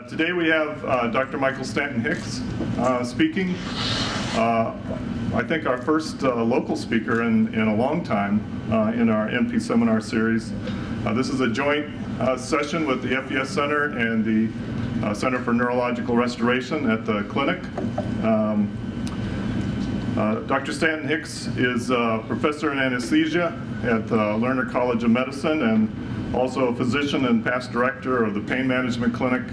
Today we have Dr. Michael Stanton-Hicks speaking. I think our first local speaker in a long time in our MP seminar series. This is a joint session with the FES Center and the Center for Neurological Restoration at the clinic. Dr. Stanton-Hicks is a professor in anesthesia at the Lerner College of Medicine and also a physician and past director of the pain management clinic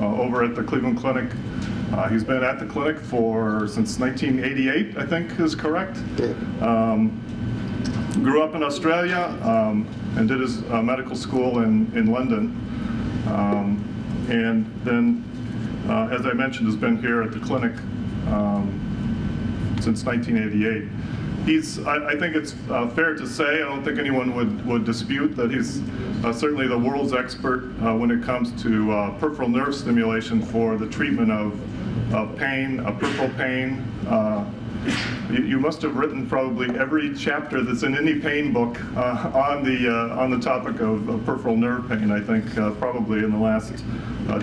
over at the Cleveland Clinic. He's been at the clinic since 1988, I think is correct. Grew up in Australia and did his medical school in London. And then, as I mentioned, has been here at the clinic since 1988. I think it's fair to say, I don't think anyone would dispute that he's certainly the world's expert when it comes to peripheral nerve stimulation for the treatment of pain, peripheral pain. You must have written probably every chapter that's in any pain book on the topic of peripheral nerve pain, I think, probably in the last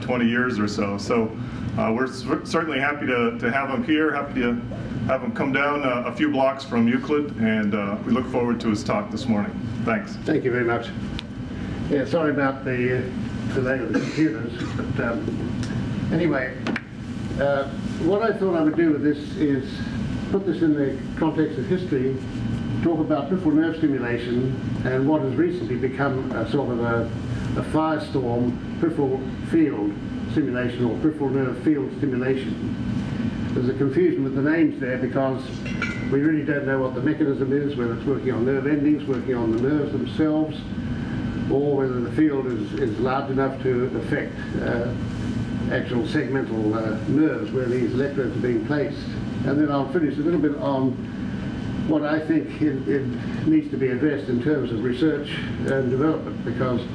20 years or so. So we're certainly happy to have him here, happy to have him come down a few blocks from Euclid, and we look forward to his talk this morning. Thanks. Thank you very much. Yeah, sorry about the delay of the computers, but anyway, what I thought I would do with this is put this in the context of history, talk about peripheral nerve stimulation and what has recently become a sort of a firestorm, peripheral field stimulation or peripheral nerve field stimulation. There's a confusion with the names there because we really don't know what the mechanism is, whether it's working on nerve endings, working on the nerves themselves, or whether the field is large enough to affect actual segmental nerves where these electrodes are being placed. And then I'll finish a little bit on what I think it needs to be addressed in terms of research and development, because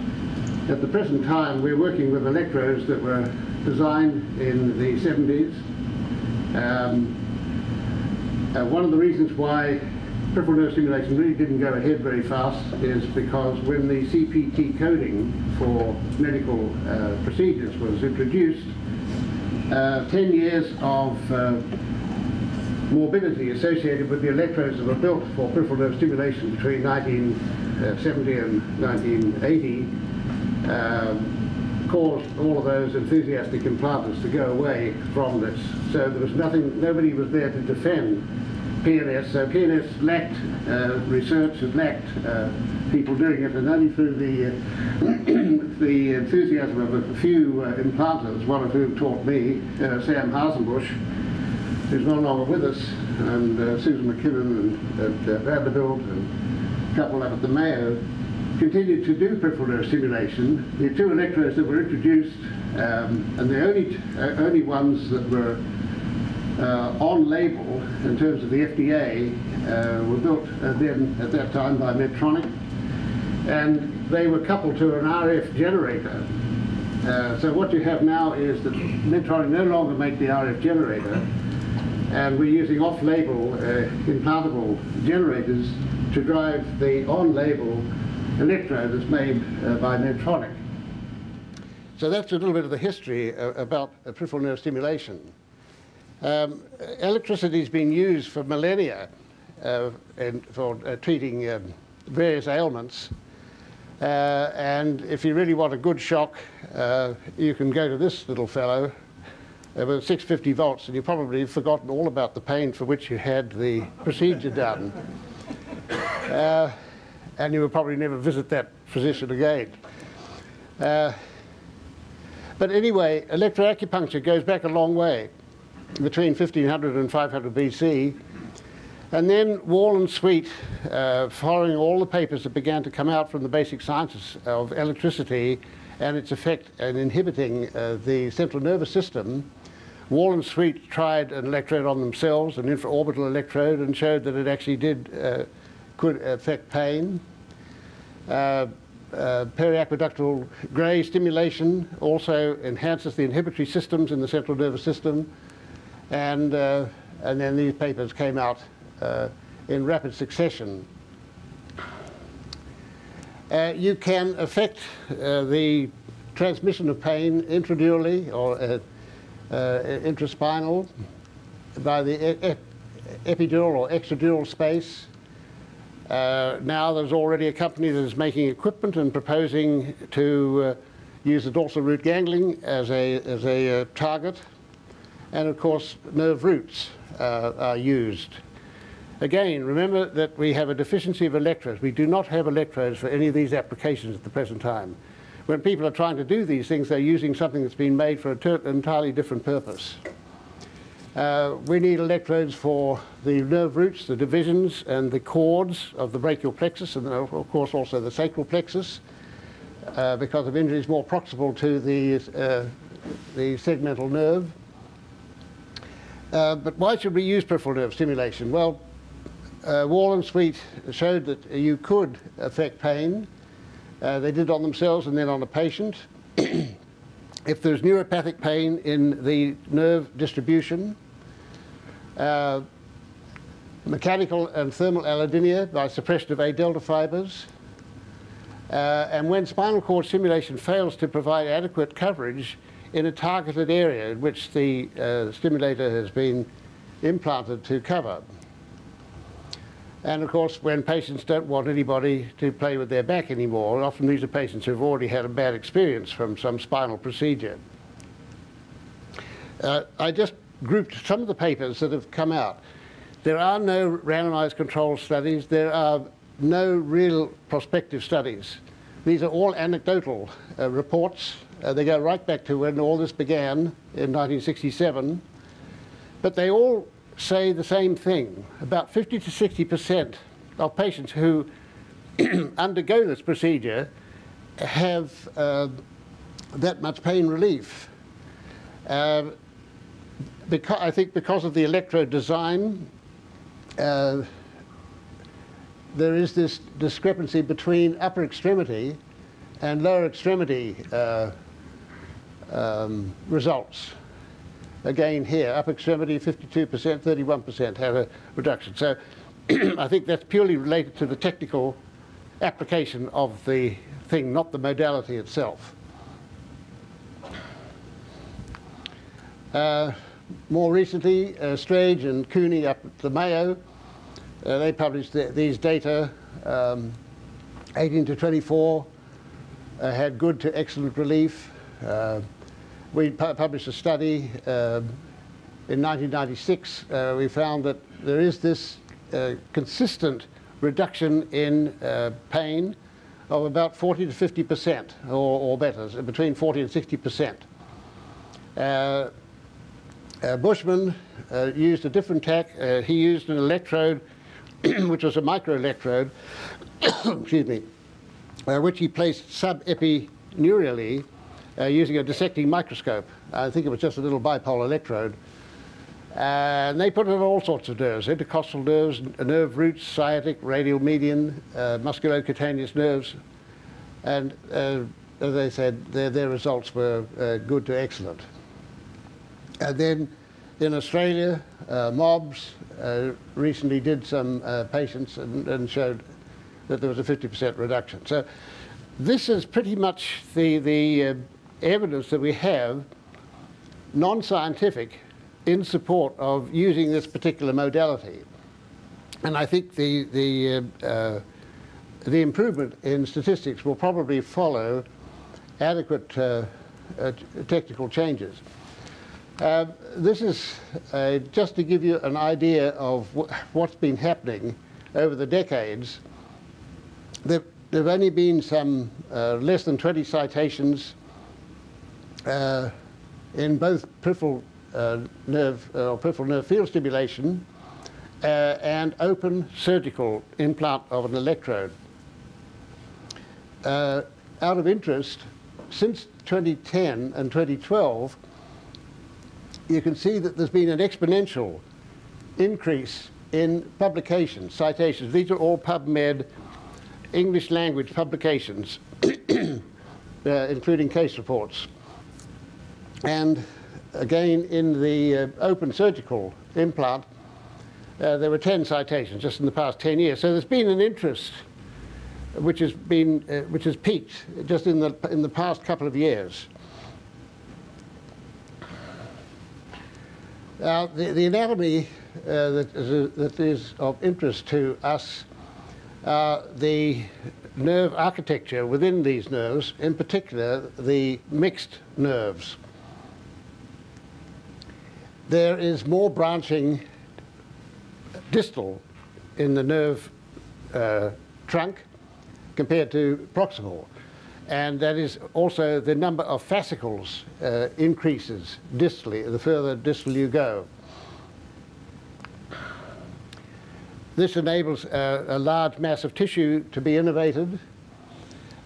at the present time we're working with electrodes that were designed in the 70s. One of the reasons why peripheral nerve stimulation really didn't go ahead very fast is because when the CPT coding for medical procedures was introduced, 10 years of morbidity associated with the electrodes that were built for peripheral nerve stimulation between 1970 and 1980 caused all of those enthusiastic implanters to go away from this. So there was nobody was there to defend PNS. So PNS lacked research, it lacked people doing it, and only through the enthusiasm of a few implanters, one of whom taught me, Sam Hasenbusch, who's no longer with us, and Susan McKinnon and Vanderbilt and a couple up at the Mayo, continued to do peripheral nerve stimulation. The two electrodes that were introduced, and the only ones that were on label in terms of the FDA, were built then at that time by Medtronic, and they were coupled to an RF generator. So what you have now is that Medtronic no longer make the RF generator, and we're using off-label implantable generators to drive the on-label electrode that's made by Medtronic. So that's a little bit of the history about peripheral nerve stimulation. Electricity has been used for millennia for treating various ailments. And if you really want a good shock, you can go to this little fellow with 650 volts, and you've probably forgotten all about the pain for which you had the procedure done. And you will probably never visit that physician again. But anyway, electroacupuncture goes back a long way, between 1500 and 500 BC. And then Wall and Sweet, following all the papers that began to come out from the basic sciences of electricity and its effect in inhibiting the central nervous system, Wall and Sweet tried an electrode on themselves, an infraorbital electrode, and showed that it actually could affect pain. Periaqueductal Gray stimulation also enhances the inhibitory systems in the central nervous system, and then these papers came out in rapid succession. You can affect the transmission of pain intradurally or intraspinal by the epidural or extradural space. Now there's already a company that is making equipment and proposing to use the dorsal root gangling as a target. And of course, nerve roots are used. Again, remember that we have a deficiency of electrodes. We do not have electrodes for any of these applications at the present time. When people are trying to do these things, they're using something that's been made for an entirely different purpose. We need electrodes for the nerve roots, the divisions, and the cords of the brachial plexus, and of course also the sacral plexus, because of injuries more proximal to the segmental nerve. But why should we use peripheral nerve stimulation? Well, Wall and Sweet showed that you could affect pain. They did it on themselves and then on a patient. If there's neuropathic pain in the nerve distribution, mechanical and thermal allodynia by suppression of A delta fibers, and when spinal cord stimulation fails to provide adequate coverage in a targeted area in which the stimulator has been implanted to cover. And of course, when patients don't want anybody to play with their back anymore, often these are patients who've already had a bad experience from some spinal procedure. I just grouped some of the papers that have come out. There are no randomized control studies. There are no real prospective studies. These are all anecdotal reports. They go right back to when all this began in 1967. But they all say the same thing. About 50 to 60% of patients who undergo this procedure have that much pain relief. I think because of the electrode design, there is this discrepancy between upper extremity and lower extremity results. Again here, upper extremity 52%, 31% had a reduction. So I think that's purely related to the technical application of the thing, not the modality itself. More recently, Strage and Cooney up at the Mayo, they published these data, 18 to 24 had good to excellent relief. We published a study in 1996. We found that there is this consistent reduction in pain of about 40 to 50% or better, so between 40 and 60%. Bushman used a different tack. He used an electrode, which was a microelectrode, excuse me, which he placed sub-epineurially using a dissecting microscope. I think it was just a little bipole electrode. And they put it on all sorts of nerves, intercostal nerves, nerve roots, sciatic, radial median, musculocutaneous nerves. And as I said, their results were good to excellent. And then in Australia, MOBS recently did some patients and showed that there was a 50% reduction. So this is pretty much the evidence that we have, non-scientific, in support of using this particular modality. And I think the improvement in statistics will probably follow adequate technical changes. This is just to give you an idea of what's been happening over the decades. There have only been some less than 20 citations in both peripheral nerve field stimulation and open surgical implant of an electrode. Out of interest, since 2010 and 2012, you can see that there's been an exponential increase in publications, citations. These are all PubMed English language publications, including case reports. And again, in the open surgical implant, there were 10 citations just in the past 10 years. So there's been an interest which has peaked just in the past couple of years. Now, the anatomy that is of interest to us, the nerve architecture within these nerves, in particular the mixed nerves. There is more branching distal in the nerve trunk compared to proximal, and that is also the number of fascicles increases distally the further distal you go. This enables a large mass of tissue to be innervated.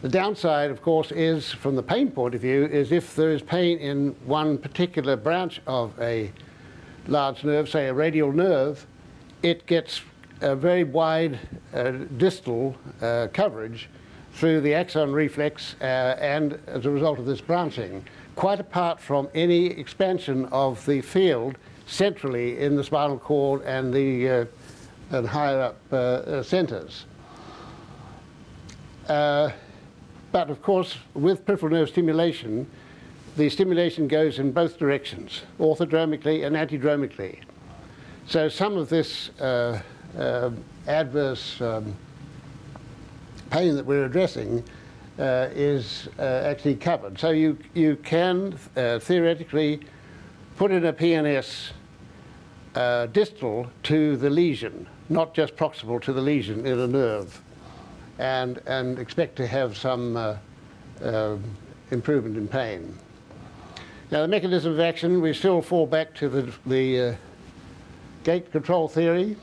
The downside, of course, is, from the pain point of view, is if there is pain in one particular branch of a large nerve, say a radial nerve, it gets a very wide distal coverage through the axon reflex and as a result of this branching, quite apart from any expansion of the field centrally in the spinal cord and the and higher up centers. But of course, with peripheral nerve stimulation, the stimulation goes in both directions, orthodromically and antidromically. So some of this adverse pain that we're addressing is actually covered. So you can theoretically put in a PNS distal to the lesion, not just proximal to the lesion in a nerve, and expect to have some improvement in pain. Now, the mechanism of action, we still fall back to the gate control theory.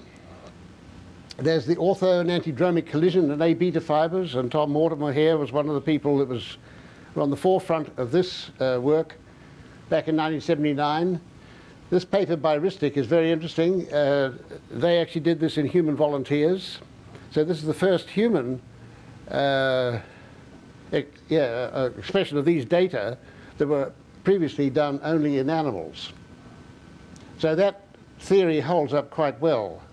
There's the ortho and antidromic collision in A beta fibers, and Tom Mortimer here was one of the people that was on the forefront of this work back in 1979. This paper by Ristic is very interesting. They actually did this in human volunteers. So this is the first human expression of these data that were previously done only in animals. So that theory holds up quite well.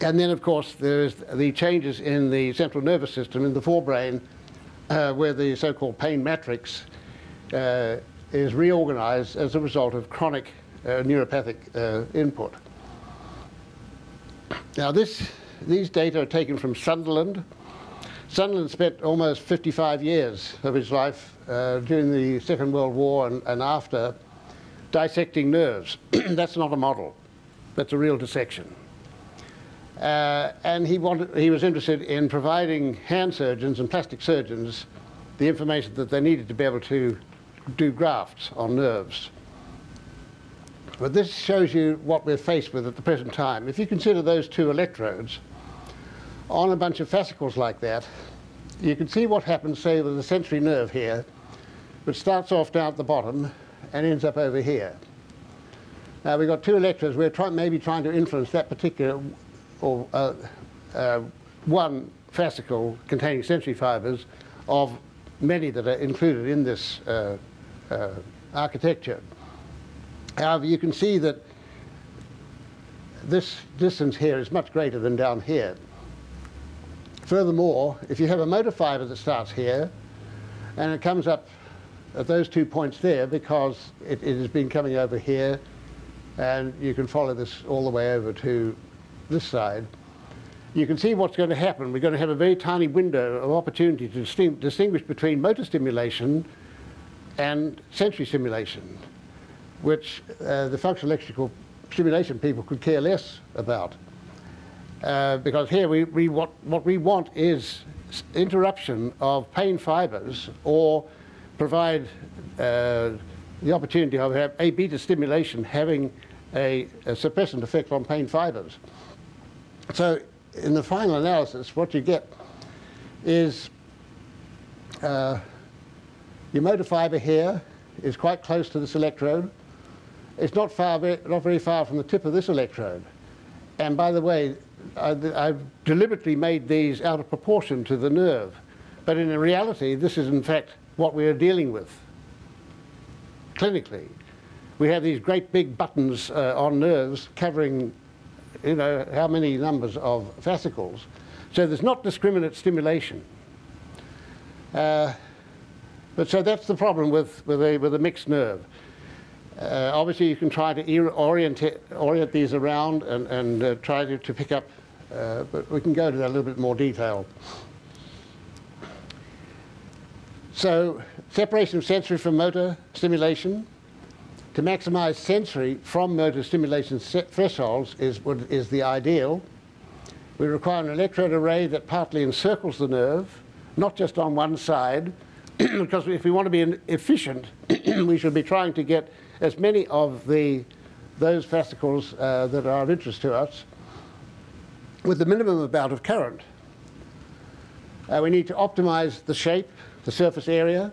And then, of course, there is the changes in the central nervous system in the forebrain, where the so-called pain matrix is reorganized as a result of chronic neuropathic input. Now, these data are taken from Sunderland. Sunderland spent almost 55 years of his life during the Second World War and after dissecting nerves. That's not a model. That's a real dissection. And he was interested in providing hand surgeons and plastic surgeons the information that they needed to be able to do grafts on nerves. But this shows you what we're faced with at the present time. If you consider those two electrodes on a bunch of fascicles like that, you can see what happens, say, with the sensory nerve here, which starts off down at the bottom and ends up over here. Now, we've got two electrodes. We're maybe trying to influence that particular, or one fascicle containing sensory fibers of many that are included in this architecture. However, you can see that this distance here is much greater than down here. Furthermore, if you have a motor fiber that starts here and it comes up at those 2 points there, because it has been coming over here, and you can follow this all the way over to this side, you can see what's going to happen. We're going to have a very tiny window of opportunity to distinguish between motor stimulation and sensory stimulation, which the functional electrical stimulation people could care less about. Because here what we want is interruption of pain fibers, or provide the opportunity of A beta stimulation having a suppressant effect on pain fibers. So in the final analysis, what you get is your motor fiber here is quite close to this electrode. It's not very far from the tip of this electrode. And by the way, I've deliberately made these out of proportion to the nerve. But in reality, this is in fact what we are dealing with clinically. We have these great big buttons on nerves covering, you know, how many numbers of fascicles. So there's not discriminate stimulation. But so that's the problem with a mixed nerve. Obviously, you can try to orient these around and try to pick up, but we can go to that a little bit more detail. So separation of sensory from motor stimulation. To maximize sensory from motor stimulation thresholds is the ideal. We require an electrode array that partly encircles the nerve, not just on one side, because if we want to be efficient, we should be trying to get as many of those fascicles that are of interest to us with the minimum amount of current. We need to optimize the shape, the surface area,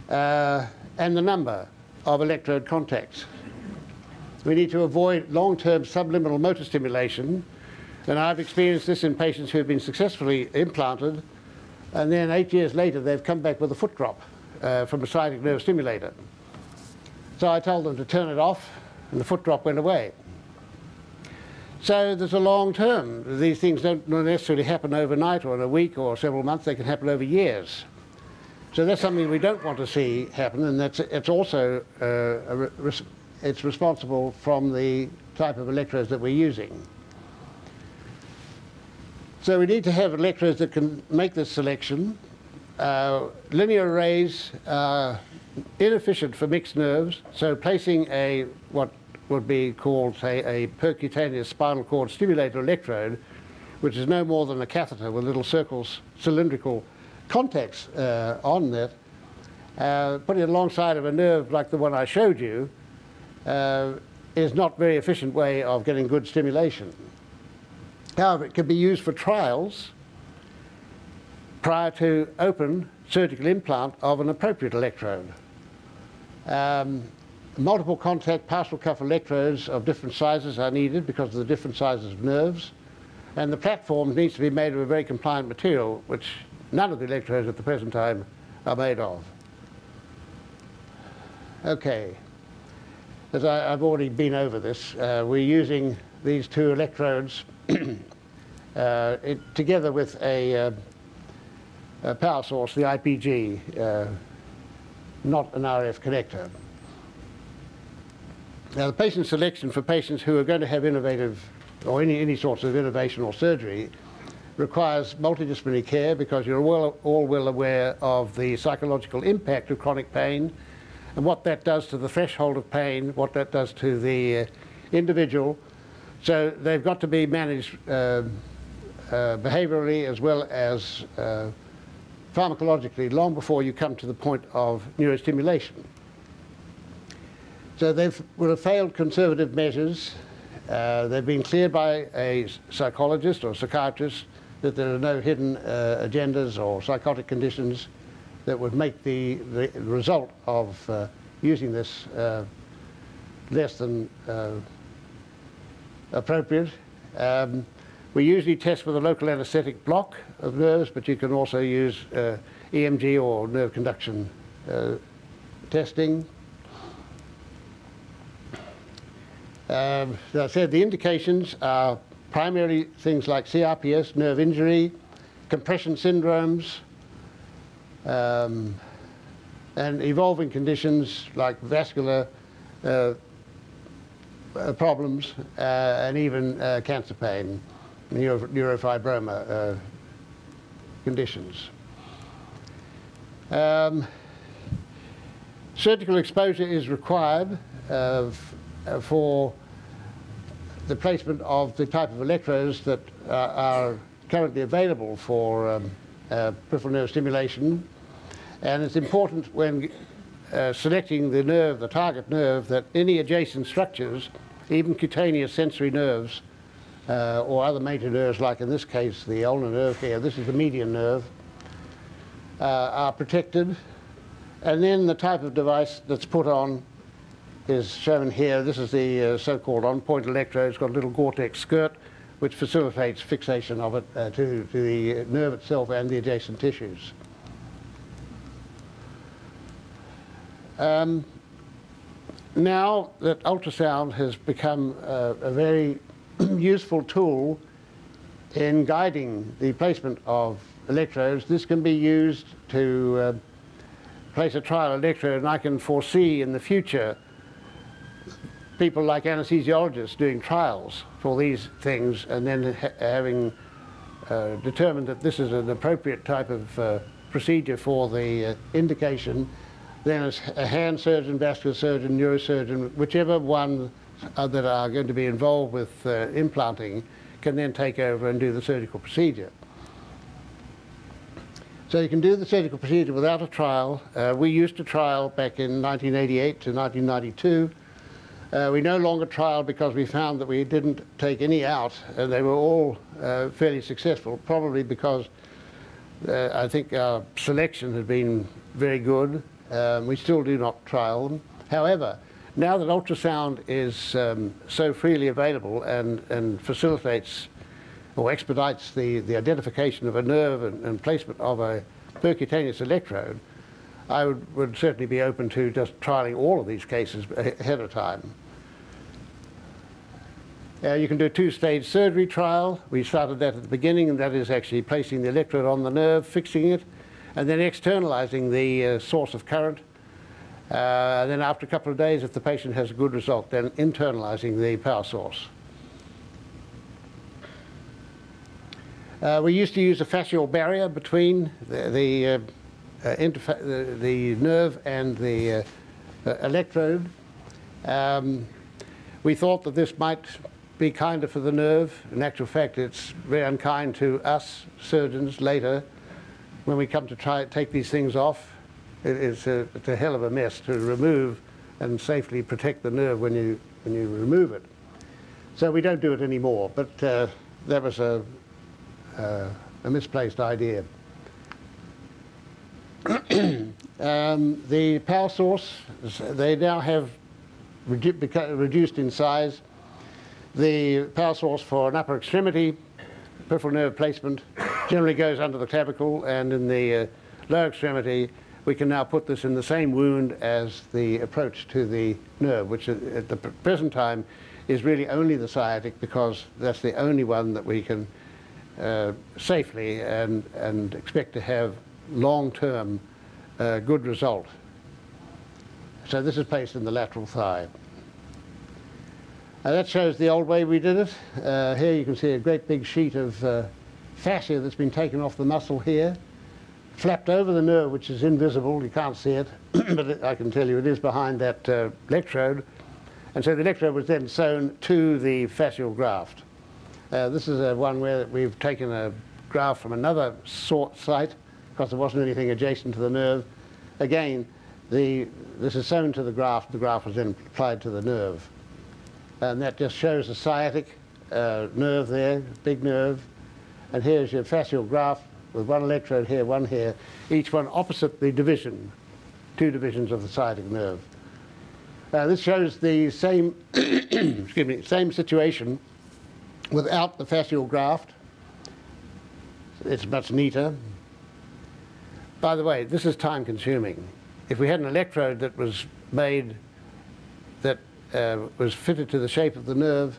and the number of electrode contacts. We need to avoid long-term subliminal motor stimulation, and I've experienced this in patients who have been successfully implanted, and then 8 years later they've come back with a foot drop from a sciatic nerve stimulator. So I told them to turn it off, and the foot drop went away. So there's a long term. These things don't necessarily happen overnight or in a week or several months. They can happen over years. So that's something we don't want to see happen, and it's also it's responsible from the type of electrodes that we're using. So we need to have electrodes that can make this selection. Linear arrays are inefficient for mixed nerves, so placing what would be called, say, a percutaneous spinal cord stimulator electrode, which is no more than a catheter with little circles, cylindrical contacts on that, putting it alongside of a nerve like the one I showed you is not a very efficient way of getting good stimulation. However, it can be used for trials prior to open surgical implant of an appropriate electrode. Multiple contact partial cuff electrodes of different sizes are needed because of the different sizes of nerves, and the platform needs to be made of a very compliant material, which none of the electrodes at the present time are made of. Okay, as I've already been over this, we're using these two electrodes together with a power source, the IPG, not an RF connector. Now, the patient selection for patients who are going to have innovative, or any sorts of innovation or surgery, requires multidisciplinary care because you're all well aware of the psychological impact of chronic pain and what that does to the threshold of pain, what that does to the individual. So they've got to be managed behaviorally as well as pharmacologically long before you come to the point of neurostimulation. So they would have failed conservative measures. They've been cleared by a psychologist or psychiatrist that there are no hidden agendas or psychotic conditions that would make the result of using this less than appropriate. We usually test with a local anesthetic block of nerves, but you can also use EMG or nerve conduction testing. As I said, the indications are primarily things like CRPS, nerve injury, compression syndromes, and evolving conditions like vascular problems and even cancer pain, neurofibroma conditions. Surgical exposure is required for the placement of the type of electrodes that are currently available for peripheral nerve stimulation. And it's important when selecting the nerve, the target nerve, that any adjacent structures, even cutaneous sensory nerves or other major nerves, like in this case the ulnar nerve here, this is the median nerve, are protected. And then the type of device that's put on is shown here. This is the so-called on-point electrode. It's got a little Gore-Tex skirt which facilitates fixation of it to the nerve itself and the adjacent tissues. Now that ultrasound has become a very useful tool in guiding the placement of electrodes. This can be used to place a trial electrode, and I can foresee in the future people like anesthesiologists doing trials for these things, and then having determined that this is an appropriate type of procedure for the indication, then as a hand surgeon, vascular surgeon, neurosurgeon, whichever one that are going to be involved with implanting, can then take over and do the surgical procedure. So you can do the surgical procedure without a trial. We used to trial back in 1988 to 1992. We no longer trialed because we found that we didn't take any out, and they were all fairly successful, probably because I think our selection had been very good. We still do not trial them. However, now that ultrasound is so freely available and facilitates or expedites the identification of a nerve and placement of a percutaneous electrode, I would certainly be open to just trialing all of these cases ahead of time. You can do a two-stage surgery trial. We started that at the beginning, and that is actually placing the electrode on the nerve, fixing it, and then externalizing the source of current. Then after a couple of days, if the patient has a good result, then internalizing the power source. We used to use a fascial barrier between the nerve and the electrode. We thought that this might be kinder for the nerve. In actual fact, it's very unkind to us surgeons later when we come to try to take these things off. It's a hell of a mess to remove and safely protect the nerve when you remove it. So we don't do it anymore, but that was a misplaced idea. The power source, they now have reduced in size. The power source for an upper extremity peripheral nerve placement generally goes under the clavicle, and in the lower extremity we can now put this in the same wound as the approach to the nerve, which at the present time is really only the sciatic, because that's the only one that we can safely and expect to have long-term good result. So this is placed in the lateral thigh. That shows the old way we did it. Here you can see a great big sheet of fascia that's been taken off the muscle here, flapped over the nerve, which is invisible. You can't see it, but I can tell you it is behind that electrode. And so the electrode was then sewn to the fascial graft. This is one where we've taken a graft from another site because there wasn't anything adjacent to the nerve. Again, this is sewn to the graft was then applied to the nerve. And that just shows the sciatic nerve there, big nerve. And here's your fascial graft with one electrode here, one here, each one opposite the division, two divisions of the sciatic nerve. This shows the same, excuse me, same situation without the fascial graft. It's much neater. By the way, this is time consuming. If we had an electrode that was made that was fitted to the shape of the nerve,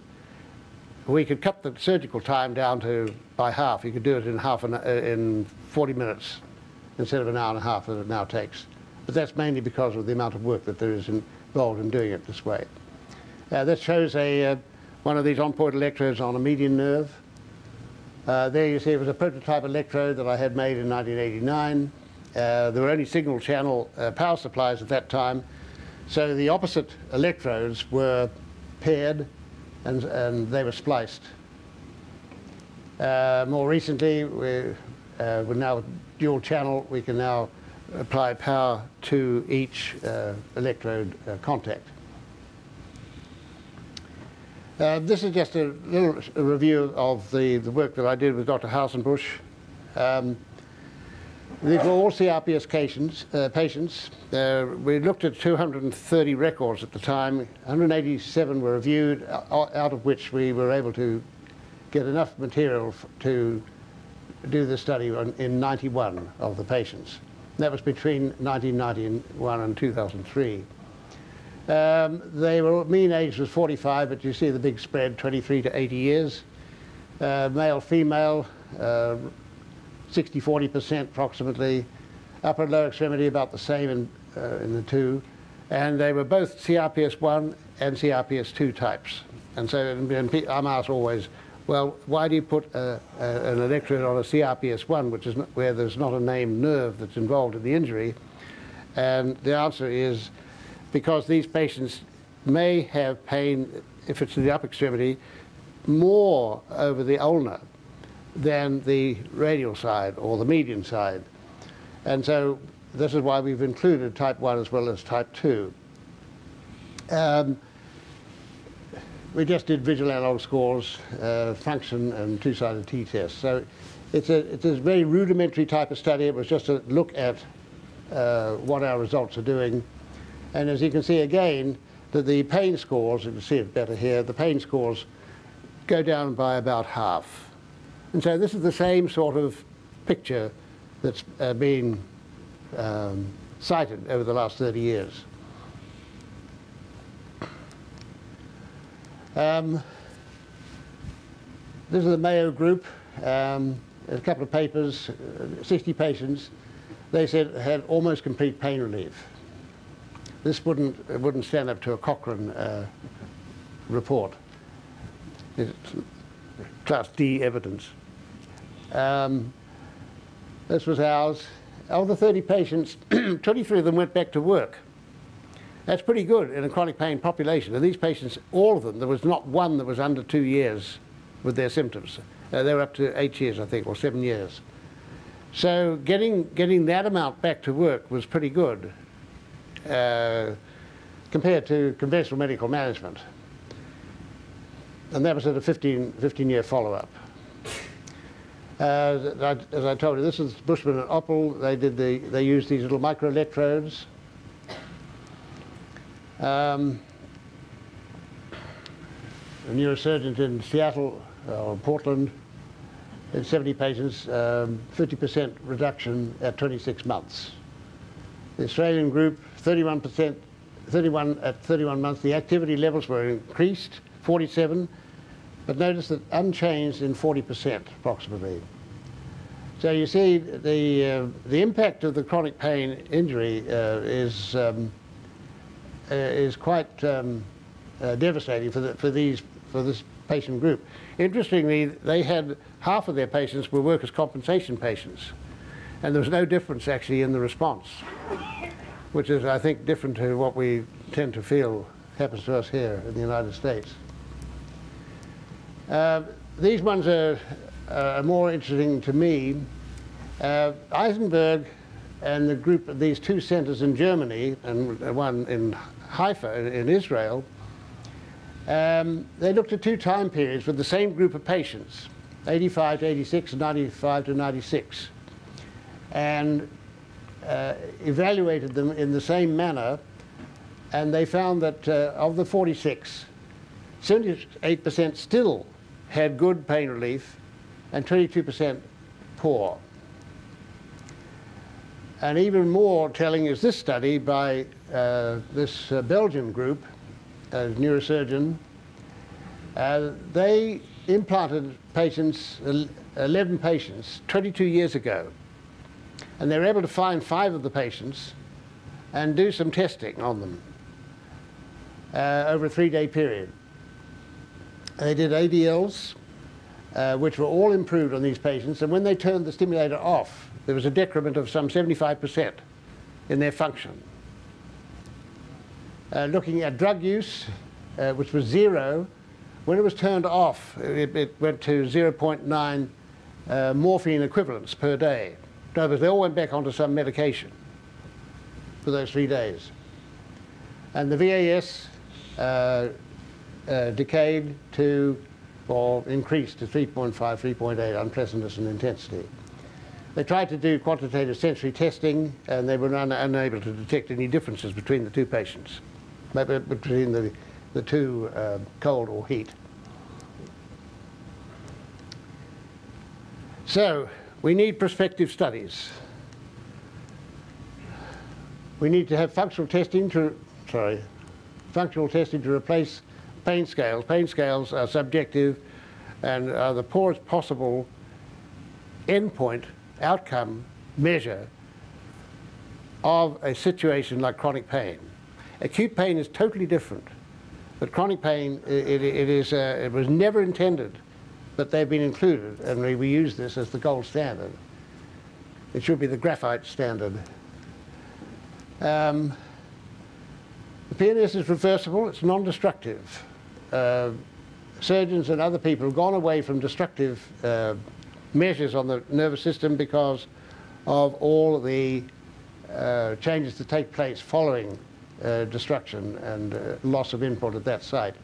we could cut the surgical time down to by half. You could do it in 40 minutes instead of an hour and a half that it now takes. But that's mainly because of the amount of work that there is involved in doing it this way. That shows one of these on-point electrodes on a median nerve. There you see it was a prototype electrode that I had made in 1989. There were only single channel power supplies at that time, so the opposite electrodes were paired and they were spliced. More recently, we're now dual channel. We can now apply power to each electrode contact. This is just a little review of the work that I did with Dr. Hausenbusch. These were all CRPS patients. We looked at 230 records at the time. 187 were reviewed, out of which we were able to get enough material to do the study in 91 of the patients. That was between 1991 and 2003. They were, mean age was 45, but you see the big spread, 23 to 80 years. male, female, 60-40% approximately. Upper and lower extremity about the same in the two. And they were both CRPS1 and CRPS2 types. And so I'm asked always, well, why do you put an electrode on a CRPS1, which is not, where there's not a named nerve that's involved in the injury? And the answer is because these patients may have pain, if it's in the upper extremity, more over the ulna than the radial side or the median side. And so this is why we've included type 1 as well as type 2. We just did visual analog scores, function, and two-sided t-test. So it's a very rudimentary type of study. It was just a look at what our results are doing. And as you can see again, that the pain scores, you can see it better here, the pain scores go down by about half. And so this is the same sort of picture that's been cited over the last 30 years. This is the Mayo group. There's a couple of papers, 60 patients. They said had almost complete pain relief. This wouldn't stand up to a Cochrane report. It's class D evidence. This was ours. Of the 30 patients, 23 of them went back to work. That's pretty good in a chronic pain population. And these patients, all of them, there was not one that was under 2 years with their symptoms. They were up to 8 years, I think, or 7 years. So getting that amount back to work was pretty good compared to conventional medical management. And that was at a 15-year follow-up. As I told you, this is Bushman and Oppel. They used these little microelectrodes. A neurosurgeon in Seattle or Portland, in 70 patients, 50% reduction at 26 months. The Australian group, 31 at 31 months. The activity levels were increased, 47, but notice that unchanged in 40% approximately. So you see the impact of the chronic pain injury is quite devastating for this patient group. Interestingly, they had half of their patients were workers' compensation patients, and there was no difference actually in the response, which is, I think, different to what we tend to feel happens to us here in the United States. These ones are more interesting to me. Eisenberg and the group of these two centers in Germany and one in Haifa in Israel, they looked at two time periods with the same group of patients, 85 to 86 and 95 to 96, and evaluated them in the same manner, and they found that of the 46, 78% still had good pain relief and 22% poor. And even more telling is this study by this Belgian group, a neurosurgeon. They implanted patients, 11 patients, 22 years ago. And they were able to find 5 of the patients and do some testing on them over a 3-day period. They did ADLs, which were all improved on these patients, and when they turned the stimulator off, there was a decrement of some 75% in their function. Looking at drug use, which was 0, when it was turned off, it went to 0.9 morphine equivalents per day. In other words, they all went back onto some medication for those 3 days. And the VAS decayed to, or increased to 3.5, 3.8 unpleasantness and intensity. They tried to do quantitative sensory testing, and they were unable to detect any differences between the two patients, between the two cold or heat. So we need prospective studies. We need to have functional testing to replace pain scales. Pain scales are subjective. and are the poorest possible endpoint outcome measure of a situation like chronic pain. Acute pain is totally different, but chronic pain, it was never intended, but they've been included, and we use this as the gold standard. It should be the graphite standard. The PNS is reversible, it's non-destructive. Surgeons and other people have gone away from destructive measures on the nervous system because of all the changes that take place following destruction and loss of input at that site.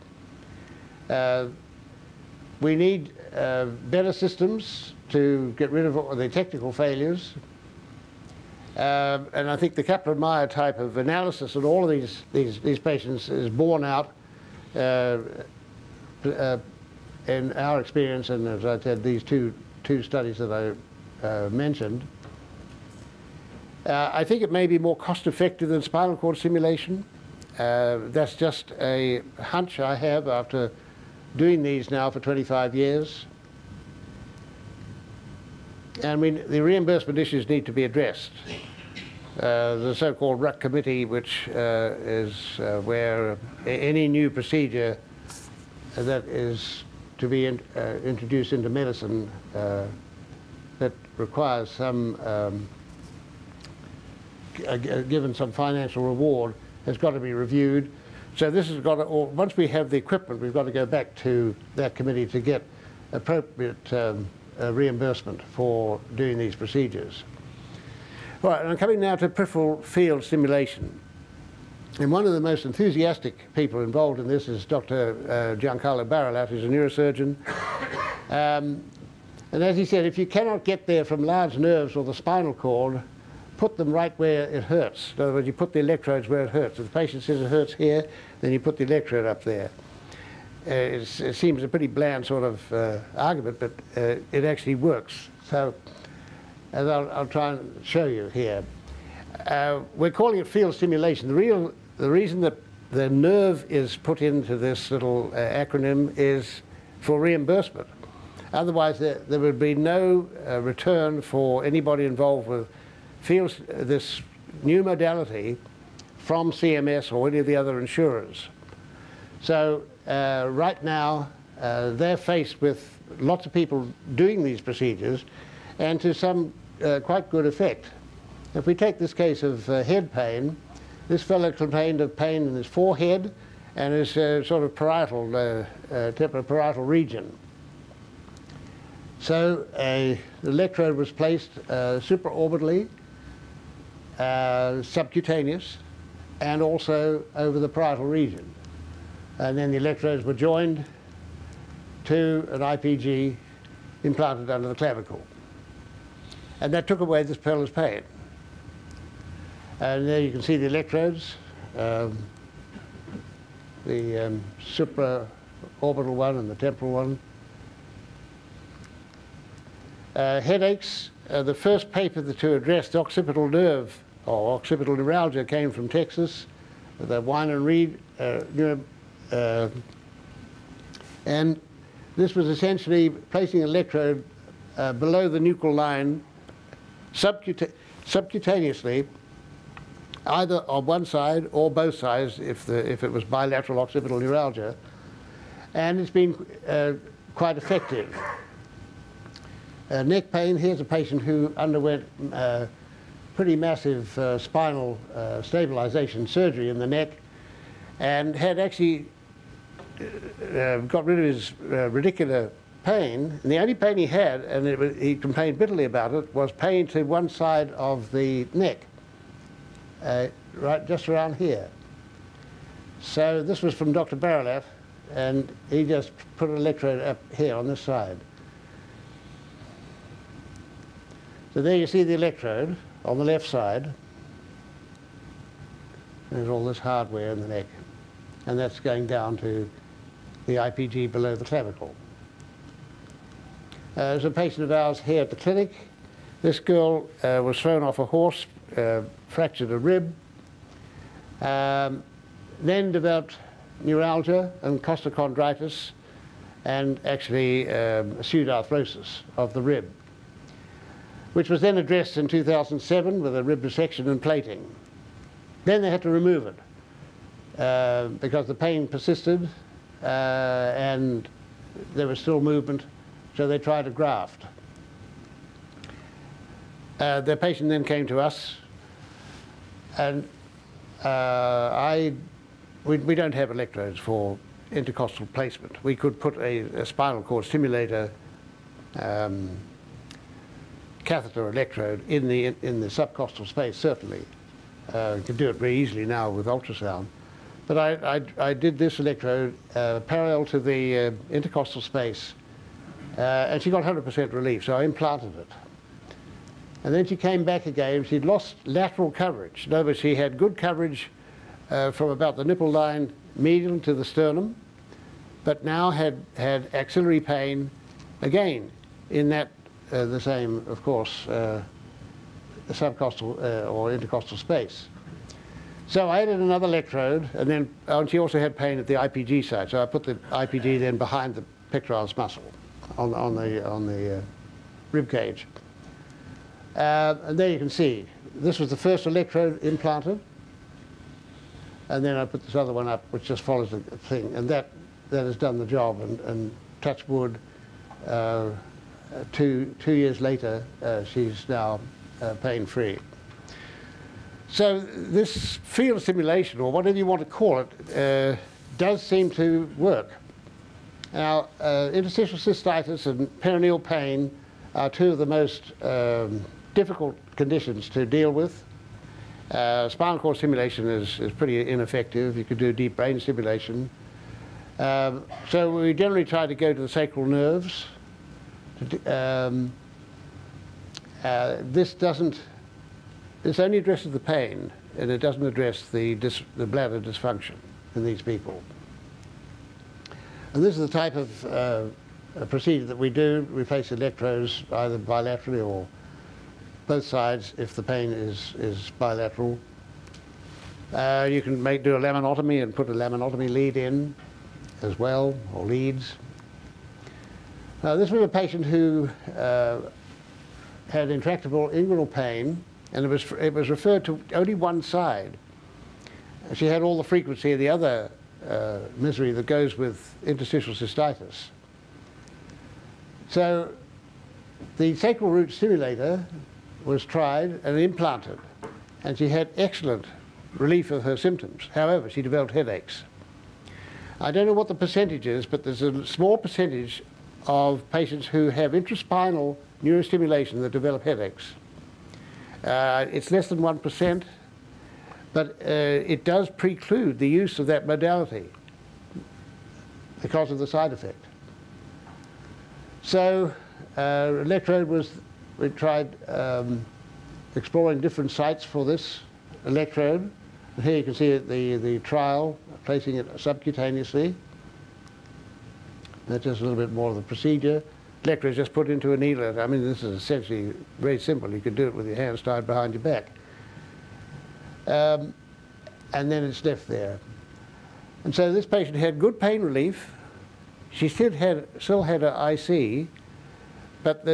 We need better systems to get rid of all the technical failures. And I think the Kaplan-Meier type of analysis of all of these patients is borne out in our experience, and as I said, these two studies that I mentioned. I think it may be more cost-effective than spinal cord stimulation. That's just a hunch I have after doing these now for 25 years. And the reimbursement issues need to be addressed. The so-called RUC committee, which is where any new procedure that is to be introduced into medicine that requires some given some financial reward has got to be reviewed. So this has got to, once we have the equipment, we've got to go back to that committee to get appropriate reimbursement for doing these procedures. All right, and I'm coming now to peripheral field stimulation. And one of the most enthusiastic people involved in this is Dr. Giancarlo Baralat, who's a neurosurgeon. And as he said, if you cannot get there from large nerves or the spinal cord, put them right where it hurts. In other words, you put the electrodes where it hurts. If the patient says it hurts here, then you put the electrode up there. It seems a pretty bland sort of argument, but it actually works. So, as I'll try and show you here. We're calling it field stimulation. The reason that the nerve is put into this little acronym is for reimbursement. Otherwise, there would be no return for anybody involved with this new modality from CMS or any of the other insurers. So right now, they're faced with lots of people doing these procedures, and to some quite good effect. If we take this case of head pain, this fellow complained of pain in his forehead and his sort of parietal, temporoparietal region. So the electrode was placed supraorbitally, subcutaneous, and also over the parietal region. And then the electrodes were joined to an IPG implanted under the clavicle. And that took away this fellow's pain. And there you can see the electrodes, the supraorbital one and the temporal one. Headaches, the first paper to address occipital nerve or occipital neuralgia came from Texas, the Wine and Reed and this was essentially placing an electrode below the nuchal line subcutaneously, either on one side or both sides if it was bilateral occipital neuralgia, and it's been quite effective. Neck pain, here's a patient who underwent pretty massive spinal stabilization surgery in the neck and had actually got rid of his radicular pain, and the only pain he had, and he complained bitterly about it, was pain to one side of the neck, right just around here. So this was from Dr. Baralat, and he just put an electrode up here on this side. So there you see the electrode on the left side. There's all this hardware in the neck, and that's going down to the IPG below the clavicle. There's a patient of ours here at the clinic. This girl was thrown off a horse, fractured a rib, then developed neuralgia and costochondritis, and actually acute arthrosis of the rib, which was then addressed in 2007 with a rib resection and plating. Then they had to remove it because the pain persisted and there was still movement, so they tried a graft. The patient then came to us, and we don't have electrodes for intercostal placement. We could put a spinal cord stimulator catheter electrode in the subcostal space, certainly. You can do it very easily now with ultrasound. But I did this electrode parallel to the intercostal space, and she got 100% relief, so I implanted it. And then she came back again. She'd lost lateral coverage. In other words, she had good coverage from about the nipple line medial to the sternum, but now had axillary pain again in that the same, of course, the subcostal or intercostal space. So I added another electrode, and then and she also had pain at the IPG side. So I put the IPG then behind the pectoralis muscle on the rib cage. And there you can see this was the first electrode implanted, and then I put this other one up, which just follows the thing, and that has done the job. And touch wood, 2 years later, she's now pain-free. So this field stimulation, or whatever you want to call it, does seem to work. Now, interstitial cystitis and perineal pain are two of the most difficult conditions to deal with. Spinal cord stimulation is pretty ineffective. You could do deep brain stimulation. So we generally try to go to the sacral nerves. This only addresses the pain, and it doesn't address the bladder dysfunction in these people. And this is the type of procedure that we do. We place electrodes either bilaterally or both sides if the pain is bilateral. You can do a laminotomy and put a laminotomy lead in as well, or leads. This was a patient who had intractable inguinal pain, and it was referred to only one side. She had all the frequency of the other misery that goes with interstitial cystitis. So the sacral root stimulator was tried and implanted, and she had excellent relief of her symptoms. However, she developed headaches. I don't know what the percentage is, but there's a small percentage of patients who have intraspinal neurostimulation that develop headaches. It's less than 1%, but it does preclude the use of that modality because of the side effect. So electrode we tried exploring different sites for this electrode. And here you can see the trial, placing it subcutaneously. That's just a little bit more of the procedure. Electrode is just put into a needle. I mean, this is essentially very simple. You could do it with your hands tied behind your back. And then it's left there. And so this patient had good pain relief. She still had her IC, but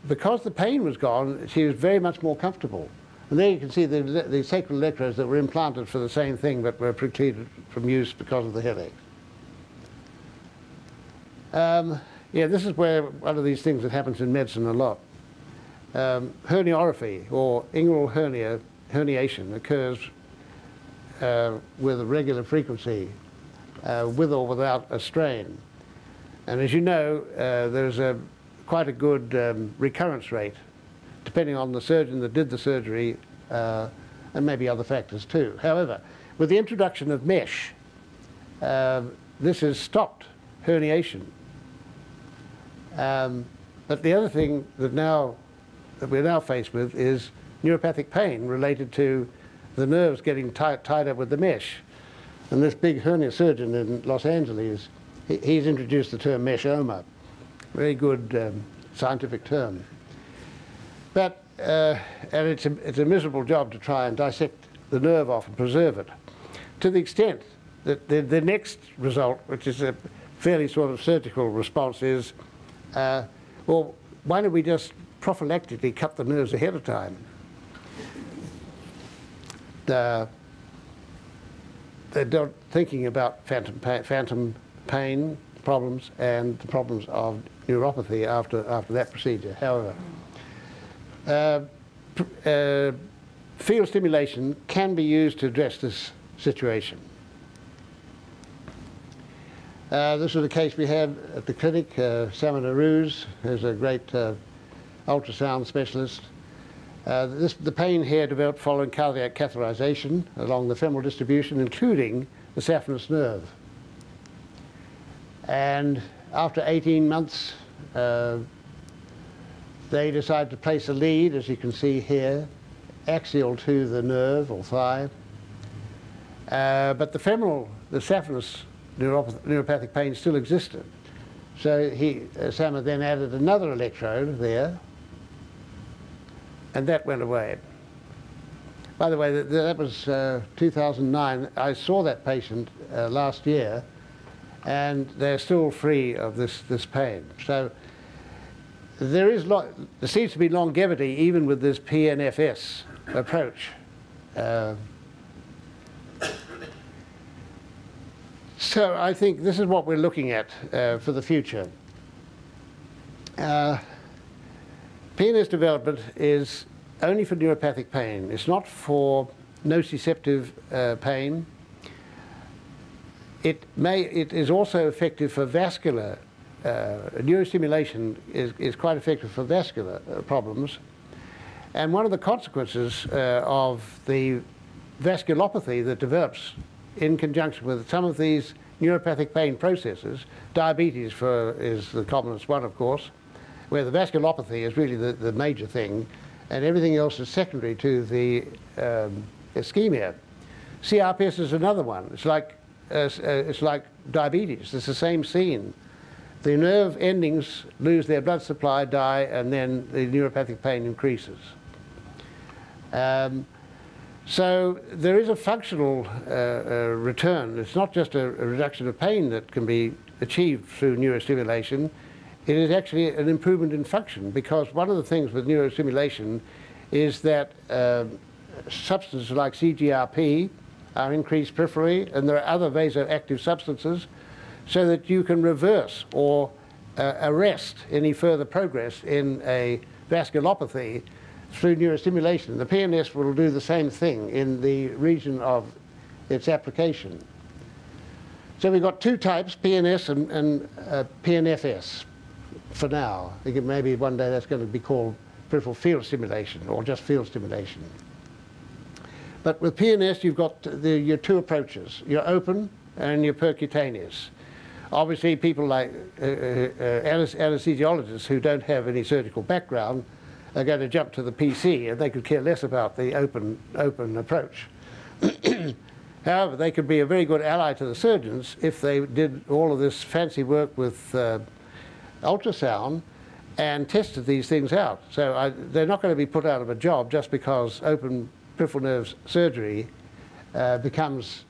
because the pain was gone, she was very much more comfortable. And there you can see the sacral electrodes that were implanted for the same thing, but were precluded from use because of the headache. Yeah, this is where one of these things that happens in medicine a lot. Herniorrhaphy, or inguinal herniation, occurs with a regular frequency, with or without a strain. And as you know, there's quite a good recurrence rate, depending on the surgeon that did the surgery, and maybe other factors too. However, with the introduction of mesh, this has stopped herniation. But the other thing that we're now faced with is neuropathic pain related to the nerves getting tied up with the mesh. And this big hernia surgeon in Los Angeles, he's introduced the term meshoma. Very good scientific term. But and it's a miserable job to try and dissect the nerve off and preserve it, to the extent that the next result, which is fairly sort of surgical response is, well, why don't we just prophylactically cut the nerves ahead of time? They're not thinking about phantom pain problems and the problems of neuropathy after that procedure. However, field stimulation can be used to address this situation. This was a case we had at the clinic. Samina Ruse, who's a great ultrasound specialist. The pain here developed following cardiac catheterization along the femoral distribution, including the saphenous nerve. And after 18 months, they decided to place a lead, as you can see here, axial to the nerve or thigh. But the saphenous neuropathic pain still existed. So Sama then added another electrode there, and that went away. By the way, that was 2009. I saw that patient last year, and they're still free of this pain. So there seems to be longevity even with this PNFS approach. So I think this is what we're looking at for the future. PNS development is only for neuropathic pain. It's not for nociceptive pain. It is also effective for vascular. Neurostimulation is quite effective for vascular problems. And one of the consequences of the vasculopathy that develops in conjunction with some of these neuropathic pain processes, diabetes is the commonest one, of course, where the vasculopathy is really the major thing, and everything else is secondary to the ischemia. CRPS is another one. It's like diabetes. It's the same scene. The nerve endings lose their blood supply, die, and then the neuropathic pain increases. So there is a functional return. It's not just a reduction of pain that can be achieved through neurostimulation. It is actually an improvement in function, because one of the things with neurostimulation is that substances like CGRP are increased peripherally, and there are other vasoactive substances, so that you can reverse or arrest any further progress in a vasculopathy through neurostimulation. The PNS will do the same thing in the region of its application. So we've got two types, PNS and PNFS for now. I think maybe one day that's going to be called peripheral field stimulation or just field stimulation. But with PNS you've got your two approaches, your open and your percutaneous. Obviously people like anesthesiologists who don't have any surgical background are going to jump to the PC, and they could care less about the open approach. However, they could be a very good ally to the surgeons if they did all of this fancy work with ultrasound and tested these things out. So they're not going to be put out of a job just because open peripheral nerve surgery becomes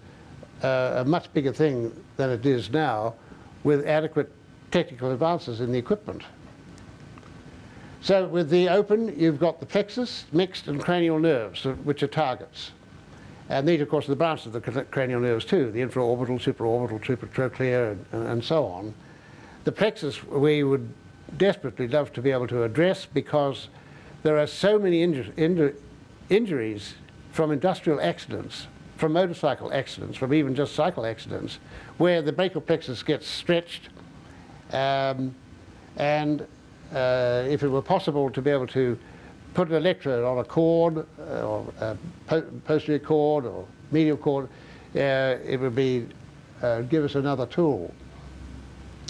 a much bigger thing than it is now, with adequate technical advances in the equipment. So with the open, you've got the plexus, mixed, and cranial nerves, which are targets. And these, of course, are the branches of the cranial nerves too, the infraorbital, supraorbital, supratrochlear, and so on. The plexus we would desperately love to be able to address, because there are so many injuries from industrial accidents, from motorcycle accidents, from even just cycle accidents, where the brachial plexus gets stretched, if it were possible to be able to put an electrode on a cord, or a posterior cord or medial cord, it would be give us another tool.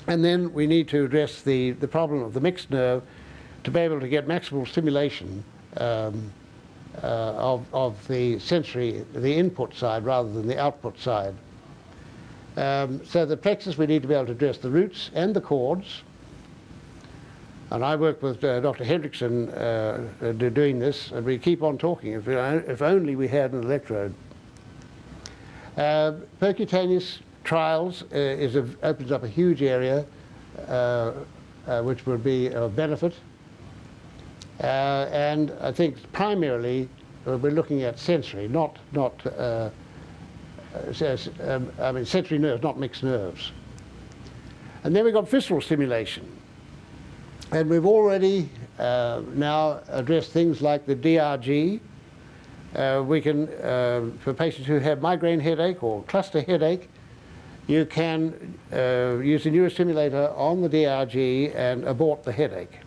And then we need to address the problem of the mixed nerve to be able to get maximal stimulation of the sensory, the input side rather than the output side. So the plexus, we need to be able to address the roots and the cords. And I work with Dr. Hendrickson doing this, and we keep on talking. If only we had an electrode. Percutaneous, trials opens up a huge area which would be of benefit. And I think primarily we're looking at sensory, I mean sensory nerves, not mixed nerves. And then we've got visceral stimulation. And we've already now addressed things like the DRG. We can, for patients who have migraine headache or cluster headache, you can use a neurostimulator on the DRG and abort the headache.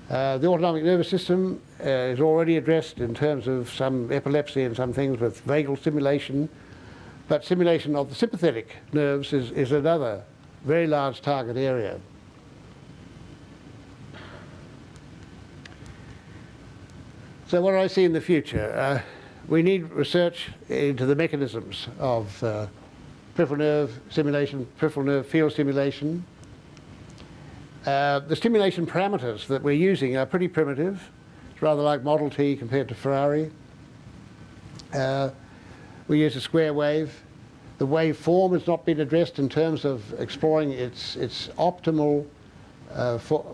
The autonomic nervous system is already addressed in terms of some epilepsy and some things with vagal stimulation, but stimulation of the sympathetic nerves is another very large target area. So what do I see in the future? We need research into the mechanisms of peripheral nerve stimulation, peripheral nerve field stimulation. The stimulation parameters that we're using are pretty primitive. It's rather like Model T compared to Ferrari. We use a square wave. The waveform has not been addressed in terms of exploring its optimal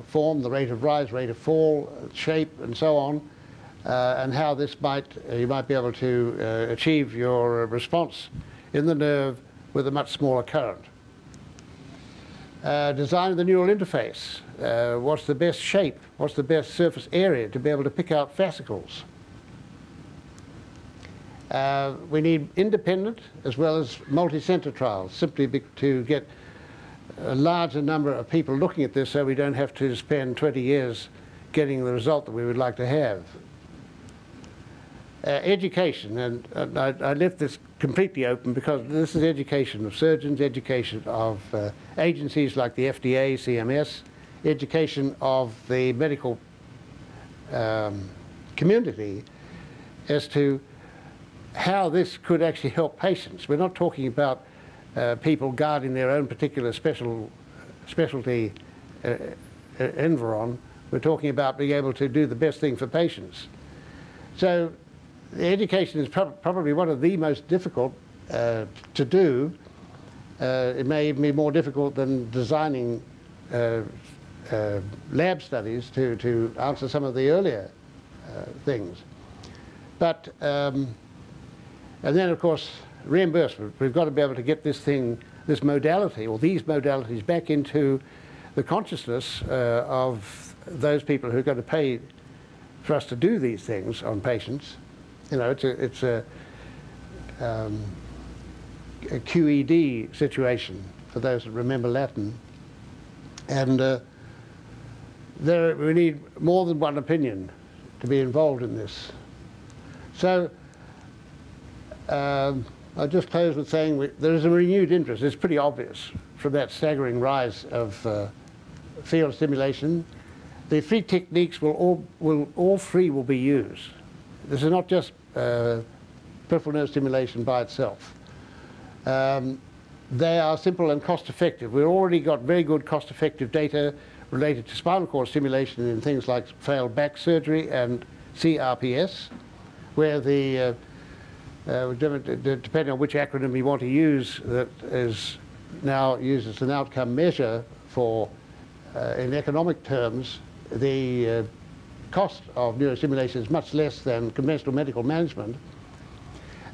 form, the rate of rise, rate of fall, shape, and so on, and how this you might be able to achieve your response in the nerve with a much smaller current. Design of the neural interface. What's the best shape? What's the best surface area to be able to pick out fascicles? We need independent as well as multi-center trials, simply to get a larger number of people looking at this so we don't have to spend 20 years getting the result that we would like to have. Education, and I left this completely open because this is education of surgeons, education of agencies like the FDA, CMS, education of the medical community as to how this could actually help patients. We're not talking about people guarding their own particular specialty environ. We're talking about being able to do the best thing for patients. So the education is probably one of the most difficult to do. It may even be more difficult than designing lab studies to answer some of the earlier things. But, and then of course, reimbursement. We've got to be able to get this modality, or these modalities, back into the consciousness of those people who are going to pay for us to do these things on patients. You know, it's a QED situation, for those that remember Latin. And we need more than one opinion to be involved in this. So I'll just close with saying there is a renewed interest. It's pretty obvious from that staggering rise of field stimulation. The three techniques all three will be used. This is not just peripheral nerve stimulation by itself. They are simple and cost-effective. We've already got very good cost-effective data related to spinal cord stimulation in things like failed back surgery and CRPS, where the depending on which acronym you want to use, that is now used as an outcome measure for, in economic terms, the cost of neurostimulation is much less than conventional medical management.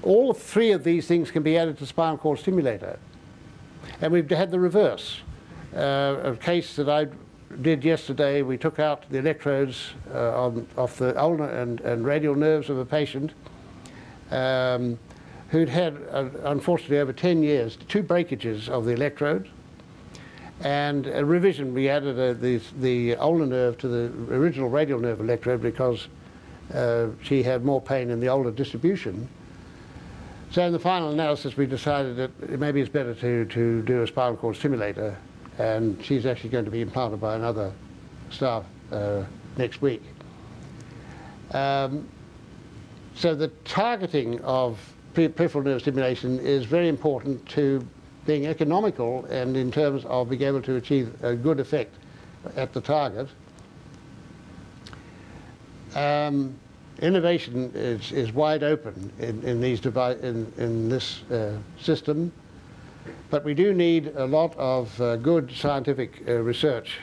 All three of these things can be added to spinal cord stimulator. And we've had the reverse. A case that I did yesterday, we took out the electrodes off the ulnar and radial nerves of a patient who'd had, unfortunately, over 10 years, 2 breakages of the electrode. And a revision, we added the ulnar nerve to the original radial nerve electrode because she had more pain in the ulnar distribution. So in the final analysis, we decided that maybe it's better to do a spinal cord stimulator, and she's actually going to be implanted by another staff next week. So the targeting of peripheral nerve stimulation is very important to being economical and in terms of being able to achieve a good effect at the target. Innovation is wide open in this system. But we do need a lot of good scientific research.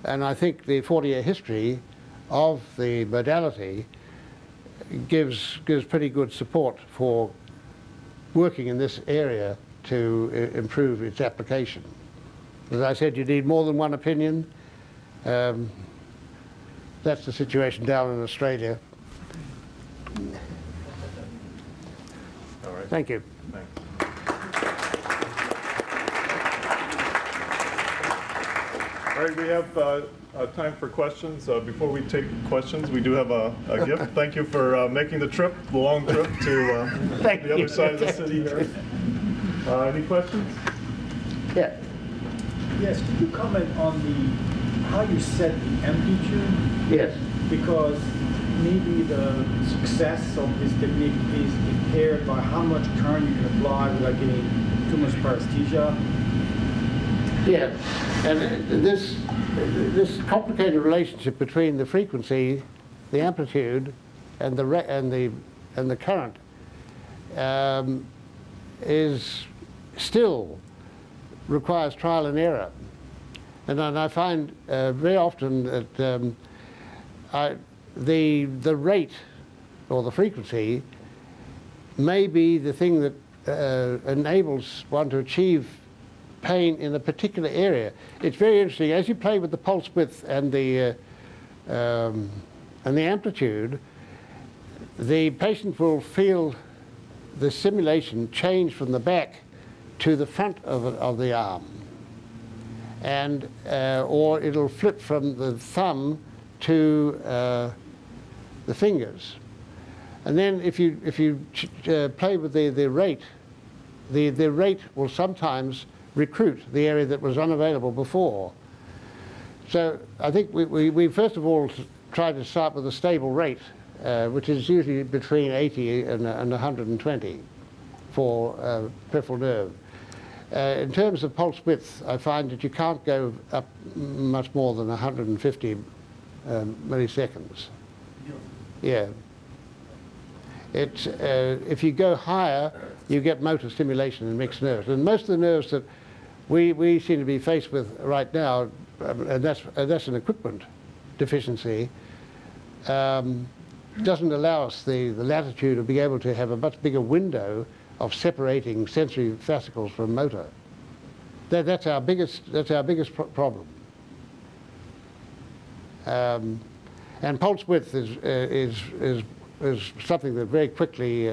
And I think the 40-year history of the modality gives pretty good support for working in this area to improve its application. As I said, you need more than one opinion. That's the situation down in Australia. All right. Thank you. Thanks. All right, we have time for questions. Before we take questions, we do have a gift. Thank you for making the trip, the long trip to the other side of the city here. Any questions? Yeah. Yes, could you comment on how you set the amplitude? Yes. Because maybe the success of this technique is impaired by how much current you can apply without getting too much paresthesia. Yeah, and this complicated relationship between the frequency, the amplitude, and the current is still requires trial and error, and I find very often that the rate or the frequency may be the thing that enables one to achieve pain in a particular area. It's very interesting as you play with the pulse width and the amplitude. The patient will feel the stimulation change from the back to the front of the arm, and or it'll flip from the thumb to the fingers. And then if you play with the rate, the rate will sometimes recruit the area that was unavailable before. So I think we first of all try to start with a stable rate, which is usually between 80 and 120 for peripheral nerve. In terms of pulse width, I find that you can't go up much more than 150 milliseconds. Yeah. If you go higher, you get motor stimulation in mixed nerves. And most of the nerves that we seem to be faced with right now, and that's an equipment deficiency, doesn't allow us the latitude of being able to have a much bigger window of separating sensory fascicles from motor. That's our biggest problem. And pulse width is something that very quickly,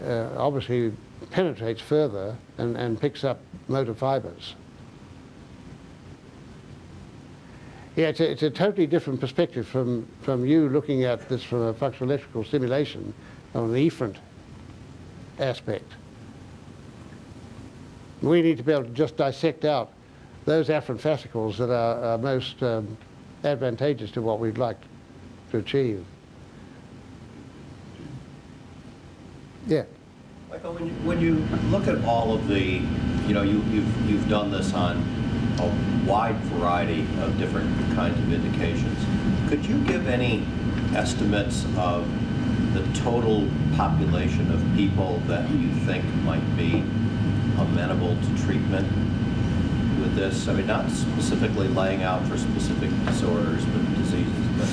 obviously, penetrates further and picks up motor fibers. Yeah, it's a totally different perspective from you looking at this from a functional electrical stimulation on the efferent aspect. We need to be able to just dissect out those afferent fascicles that are most advantageous to what we'd like to achieve. Yeah. Michael, when you look at all of the, you've done this on a wide variety of different kinds of indications. Could you give any estimates of the total population of people that you think might be amenable to treatment with this? I mean, not specifically laying out for specific disorders, but diseases, but...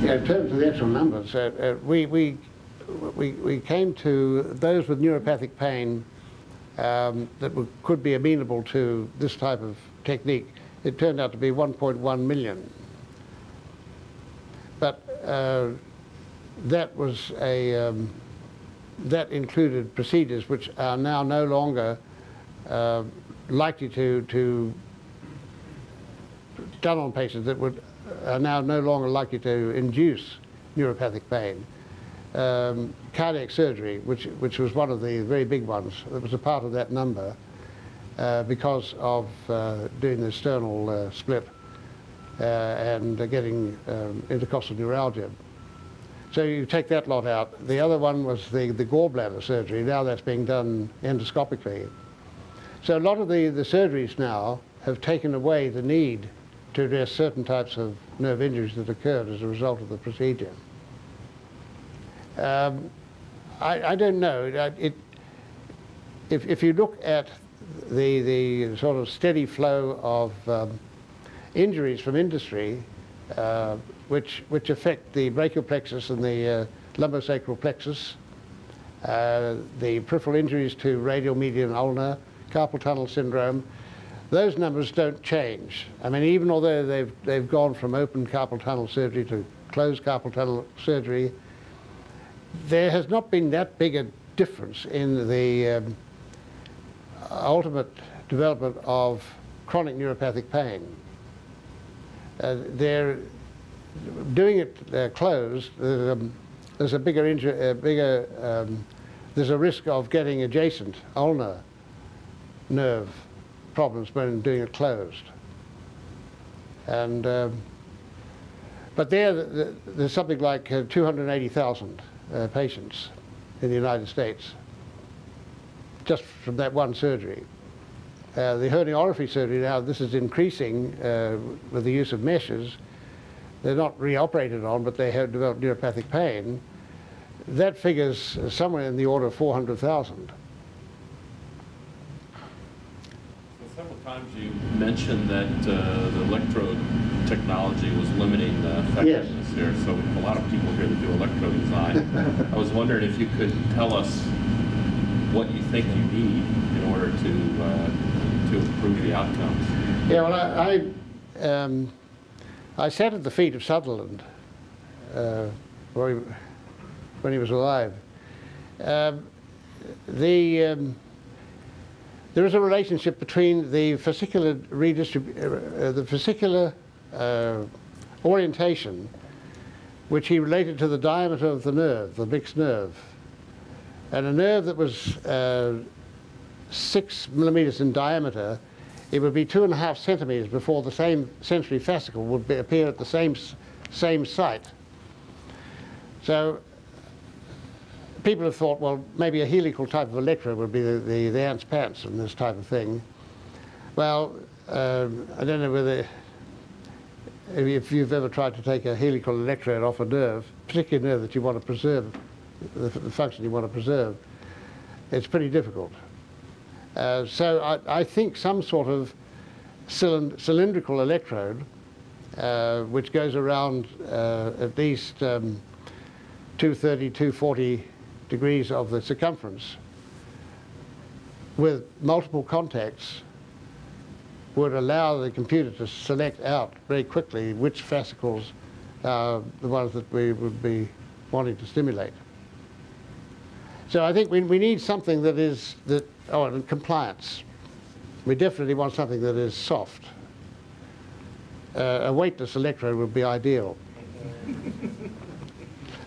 Yeah, in terms of the actual numbers, we came to those with neuropathic pain that could be amenable to this type of technique. It turned out to be 1.1 million. But that was that included procedures which are now no longer likely to done on patients that are now no longer likely to induce neuropathic pain. Cardiac surgery, which was one of the very big ones, that was a part of that number because of doing the sternal split and getting intercostal neuralgia. So you take that lot out. The other one was the gallbladder surgery. Now that's being done endoscopically. So a lot of the surgeries now have taken away the need to address certain types of nerve injuries that occurred as a result of the procedure. I don't know. If you look at the sort of steady flow of injuries from industry, which affect the brachial plexus and the lumbosacral plexus, the peripheral injuries to radial, median, ulnar, carpal tunnel syndrome, those numbers don't change. I mean, even although they've gone from open carpal tunnel surgery to closed carpal tunnel surgery, there has not been that big a difference in the ultimate development of chronic neuropathic pain. They're doing it closed. There's a bigger there's a risk of getting adjacent ulnar nerve problems when doing it closed. And but there's something like 280,000 patients in the United States just from that one surgery. The herniorrhaphy surgery now, this is increasing with the use of meshes. They're not reoperated on, but they have developed neuropathic pain. That figures somewhere in the order of 400,000. Several times you mentioned that the electrode technology was limiting the effectiveness here. So a lot of people here that do electrode design. I was wondering if you could tell us what you think you need in order to improve the outcomes. Yeah, well, I sat at the feet of Sutherland when he was alive. There is a relationship between the fascicular orientation, which he related to the diameter of the nerve, the mixed nerve. And a nerve that was 6 millimeters in diameter, it would be 2.5 centimeters before the same sensory fascicle would appear at the same site. So people have thought, well, maybe a helical type of electrode would be the ant's pants and this type of thing. Well, I don't know whether, if you've ever tried to take a helical electrode off a nerve, particularly a nerve that you want to preserve, the function you want to preserve, it's pretty difficult. So I think some sort of cylindrical electrode, which goes around at least 230, 240 degrees of the circumference, with multiple contacts, would allow the computer to select out very quickly which fascicles are the ones that we would be wanting to stimulate. So I think we need something that is, and compliance. We definitely want something that is soft. A weightless electrode would be ideal.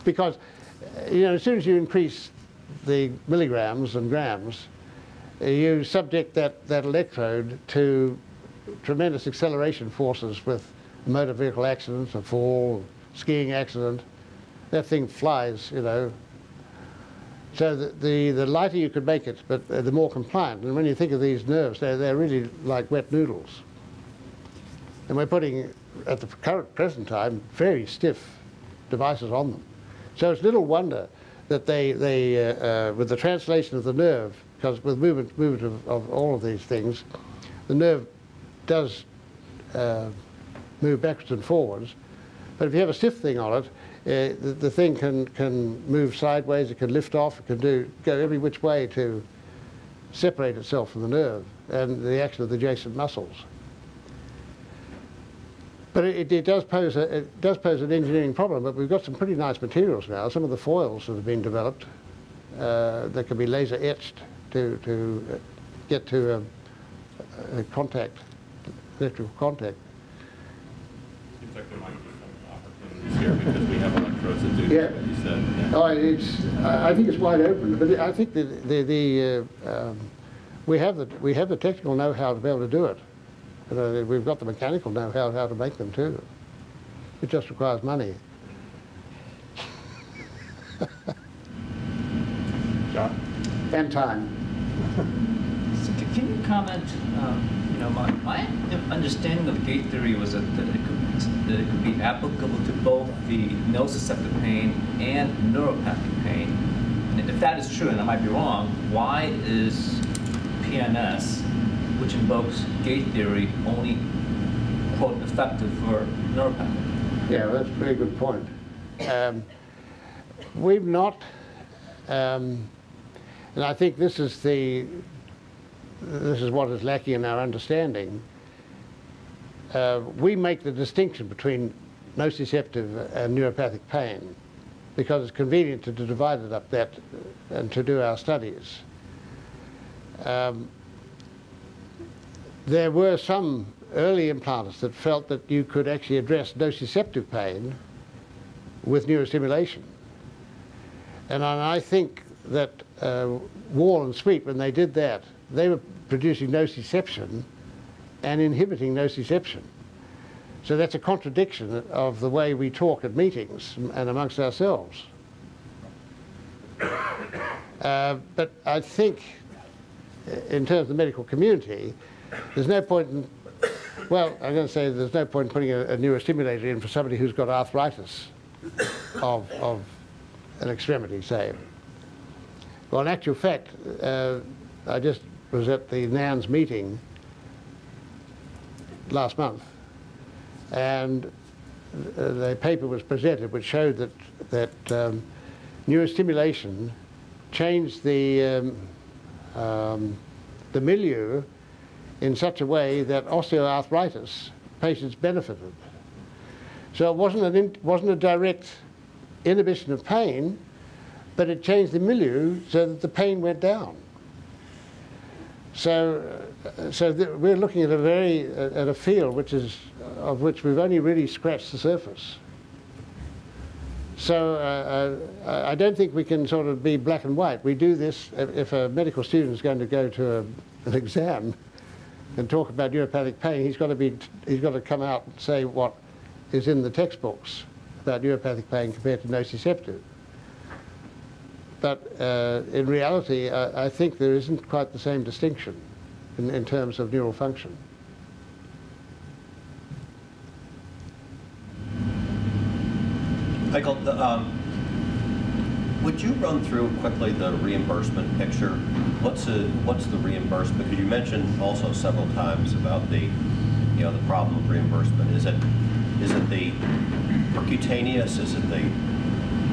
Because, you know, as soon as you increase the milligrams and grams, you subject that electrode to tremendous acceleration forces with a motor vehicle accident, a fall, skiing accident. That thing flies, you know. So the lighter you could make it, but the more compliant. And when you think of these nerves, they're really like wet noodles. And we're putting, at the present time, very stiff devices on them. So it's little wonder that they with the translation of the nerve, because with movement of all of these things, the nerve does move backwards and forwards. But if you have a stiff thing on it, the thing can move sideways, it can lift off, it can go every which way to separate itself from the nerve and the action of the adjacent muscles. But it does pose an engineering problem, but we've got some pretty nice materials now. Some of the foils that have been developed that can be laser etched to get to a contact, electrical contact. Seems like there might be some opportunities here because we have electrodes that do what you said. Yeah. Oh, I think it's wide open, but I think we have the technical know-how to be able to do it. We've got the mechanical know-how how to make them too. It just requires money. John? And time. So can you comment, my understanding of gate theory was that it could be applicable to both the nociceptive pain and neuropathic pain. And if that is true, and I might be wrong, why is PNS, which invokes gate theory, only, quote, effective for neuropathic? Yeah, that's a very good point. We've not, and I think this is what is lacking in our understanding. We make the distinction between nociceptive and neuropathic pain because it's convenient to divide it up that and to do our studies. There were some early implanters that felt that you could actually address nociceptive pain with neurostimulation. And I think that Wall and Sweet, when they did that, they were producing nociception and inhibiting nociception. So that's a contradiction of the way we talk at meetings and amongst ourselves. But I think, in terms of the medical community, there's no point in, well, I'm going to say there's no point in putting a neurostimulator in for somebody who's got arthritis of an extremity, say. Well, in actual fact, I just was at the NANS meeting last month, and the paper was presented which showed that neurostimulation changed the milieu in such a way that osteoarthritis patients benefited. So it wasn't a direct inhibition of pain, but it changed the milieu so that the pain went down. So we're looking at a field of which we've only really scratched the surface. So I don't think we can sort of be black and white. We do this if a medical student is going to go to an exam and talk about neuropathic pain. He's got to come out and say what is in the textbooks about neuropathic pain compared to nociceptive. But in reality, I think there isn't quite the same distinction in terms of neural function. Michael, would you run through quickly the reimbursement picture? What's the reimbursement? Because you mentioned also several times about the problem of reimbursement. Is it the percutaneous? Is it the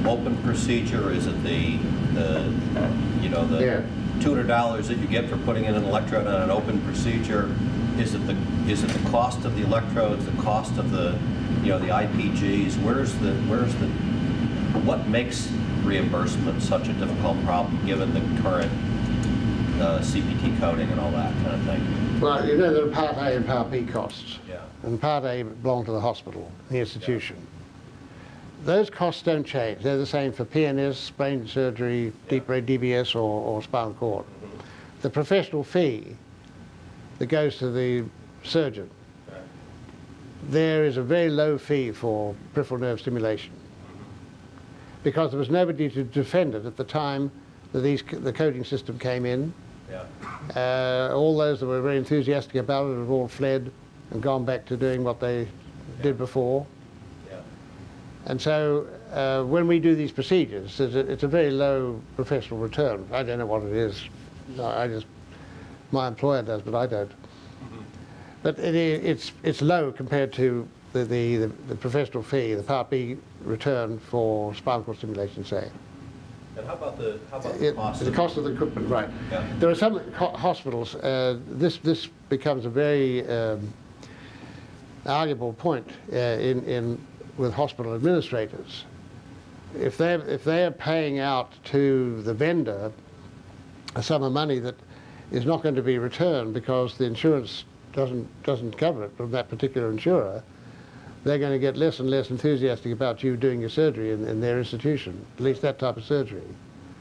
open procedure? Is it the $200 that you get for putting in an electrode on an open procedure? Is it the cost of the electrodes? The cost of the IPGs? What makes reimbursement such a difficult problem given the current CPT coding and all that kind of thing? Well, there are Part A and Part B costs. Yeah. And Part A belong to the hospital, the institution. Yeah. Those costs don't change. They're the same for PNS, brain surgery, deep brain DBS, or spinal cord. Mm-hmm. The professional fee that goes to the surgeon, okay, there is a very low fee for peripheral nerve stimulation, because there was nobody to defend it at the time that the coding system came in. Yeah. All those that were very enthusiastic about it have all fled and gone back to doing what they did before. Yeah. And so when we do these procedures, it's a very low professional return. I don't know what it is. No, my employer does, but I don't. Mm-hmm. But it's low compared to the professional fee, the Part B return for spinal cord stimulation, say. And how about the cost? The cost of the equipment, right. Yeah. There are some hospitals, this becomes a very arguable point with hospital administrators. If they're paying out to the vendor a sum of money that is not going to be returned because the insurance doesn't cover it from that particular insurer, they're going to get less and less enthusiastic about you doing your surgery in their institution, at least that type of surgery.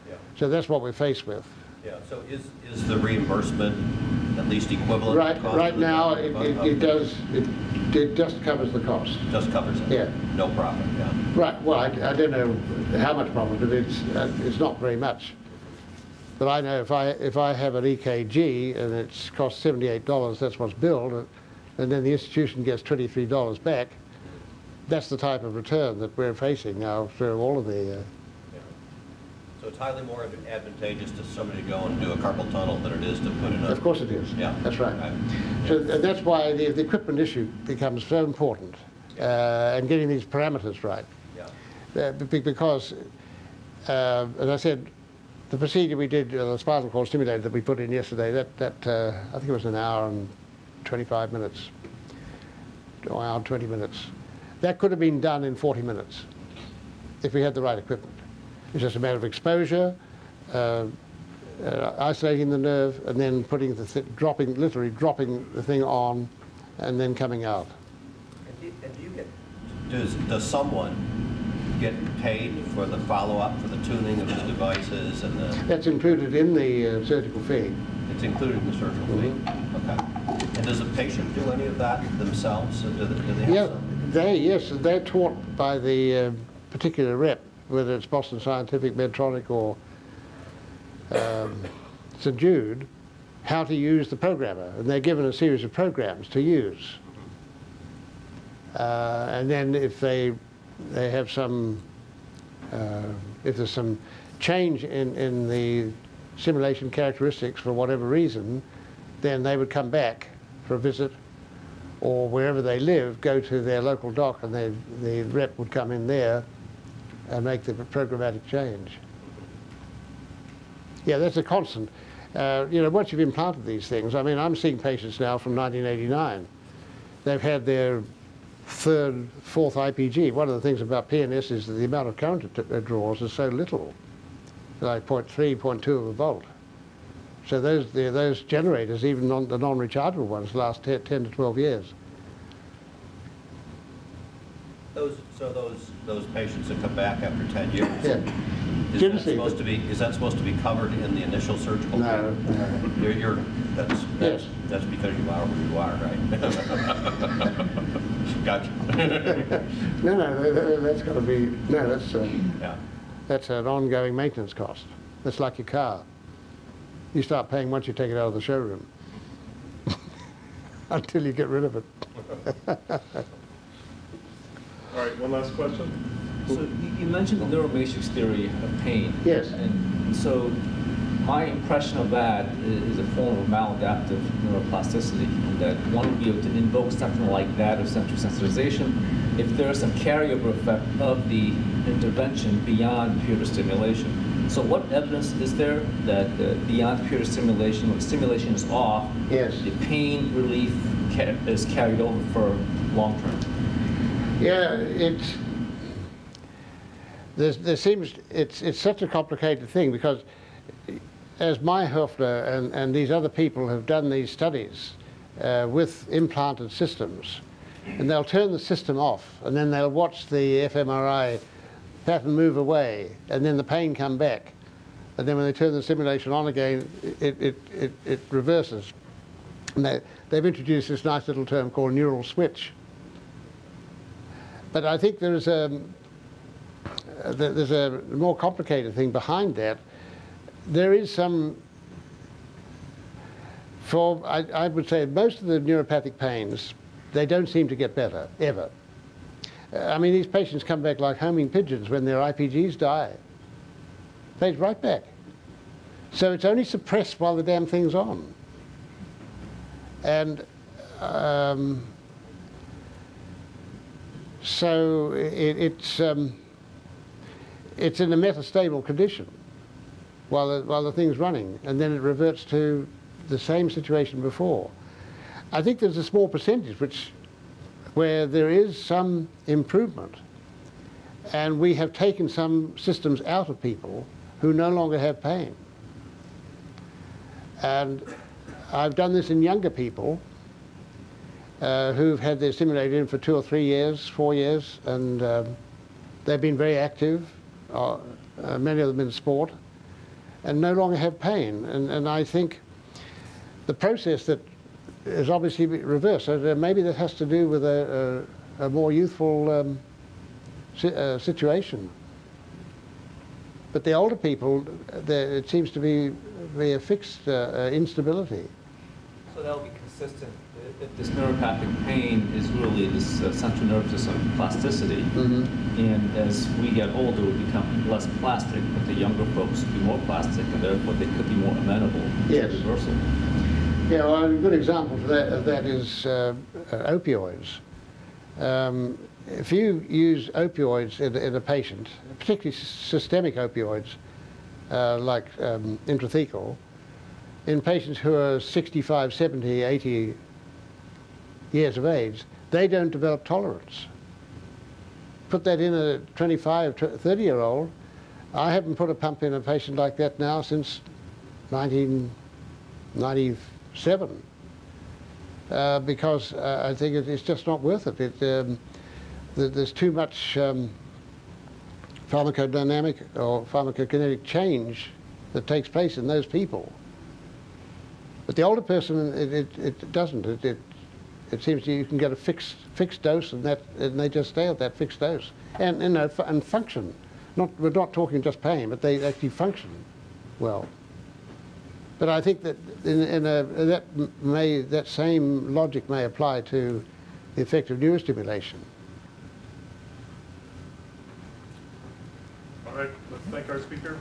Yeah. So that's what we're faced with. Yeah. So is the reimbursement at least equivalent? Right now, it just covers the cost. Just covers it. Yeah. No profit. Yeah. Right. Well, I don't know how much profit, but it's not very much. But I know if I have an EKG and it's cost $78, that's what's billed, and then the institution gets $23 back. That's the type of return that we're facing now through all of the... So it's highly more advantageous to somebody to go and do a carpal tunnel than it is to put in a... Of course it is. Yeah. That's right. Right. So that's why the equipment issue becomes so important, and getting these parameters right. Yeah. Because, as I said, the procedure we did, the spinal cord stimulator that we put in yesterday, I think it was an hour and 25 minutes, or hour and 20 minutes. That could have been done in 40 minutes if we had the right equipment. It's just a matter of exposure, isolating the nerve, and then putting literally dropping the thing on, and then coming out. And do you get... Does someone get paid for the follow-up, for the tuning of his devices and the... That's included in the surgical fee. It's included in the surgical fee? Okay. And does the patient do any of that themselves? Do they have some? Yes, they're taught by the particular rep, whether it's Boston Scientific, Medtronic, or St. Jude, how to use the programmer. And they're given a series of programs to use. And then if they have some, if there's some change in the simulation characteristics for whatever reason, then they would come back for a visit, or wherever they live, go to their local doc, and the rep would come in there and make the programmatic change. Yeah, that's a constant. You know, once you've implanted these things, I mean, I'm seeing patients now from 1989. They've had their third, fourth IPG. One of the things about PNS is that the amount of current it draws is so little, like 0.3, 0.2 of a volt. So those generators, even the non-rechargeable ones, last 10 to 12 years. Those patients that come back after 10 years, Yeah. is that supposed to be covered in the initial surgical? No, no. Yes. That's because you are where you are, right? Gotcha. No, that's got to be, no, Yeah. that's an ongoing maintenance cost. That's like your car. You start paying once you take it out of the showroom until you get rid of it. All right, one last question. So you mentioned the neuromatrix theory of pain. Yes. And so my impression of that is a form of maladaptive neuroplasticity, in that one would be able to invoke something like that of central sensitization if there is some carryover effect of the intervention beyond pure stimulation. So what evidence is there that beyond pure stimulation, when stimulation is off, Yes. the pain relief is carried over for long term? Yeah, it's such a complicated thing, because as Mayhofer and these other people have done these studies with implanted systems, and they'll turn the system off, and then they'll watch the fMRI pattern move away, and then the pain come back, and then when they turn the stimulation on again, it reverses. And they've introduced this nice little term called neural switch. But I think there's a more complicated thing behind that. There is some, I would say most of the neuropathic pains, they don't seem to get better, ever. I mean, these patients come back like homing pigeons when their IPGs die. Fades right back. So it's only suppressed while the damn thing's on. And so it's in a metastable condition while the thing's running, and then it reverts to the same situation before. I think there's a small percentage where there is some improvement, and we have taken some systems out of people who no longer have pain. And I've done this in younger people who've had their stimulator in for 2 or 3 years, 4 years, and they've been very active, many of them in sport, and no longer have pain. And I think the process that is obviously reversed, so maybe that has to do with a more youthful situation. But the older people, it seems to be a fixed instability. So that will be consistent if this neuropathic pain is really this central nervous system plasticity, and as we get older, we become less plastic, but the younger folks will be more plastic, and therefore they could be more amenable to reversal. Yeah, well, a good example of that is opioids. If you use opioids in a patient, particularly systemic opioids, like intrathecal, in patients who are 65, 70, 80 years of age, they don't develop tolerance. Put that in a 25, 30-year-old. I haven't put a pump in a patient like that now since 1997, because I think it's just not worth it. There's too much pharmacodynamic or pharmacokinetic change that takes place in those people. But the older person, it doesn't. It seems you can get a fixed dose, and they just stay at that fixed dose, and function. We're not talking just pain, but they actually function well. But I think that that same logic may apply to the effect of neurostimulation. All right, let's thank our speaker.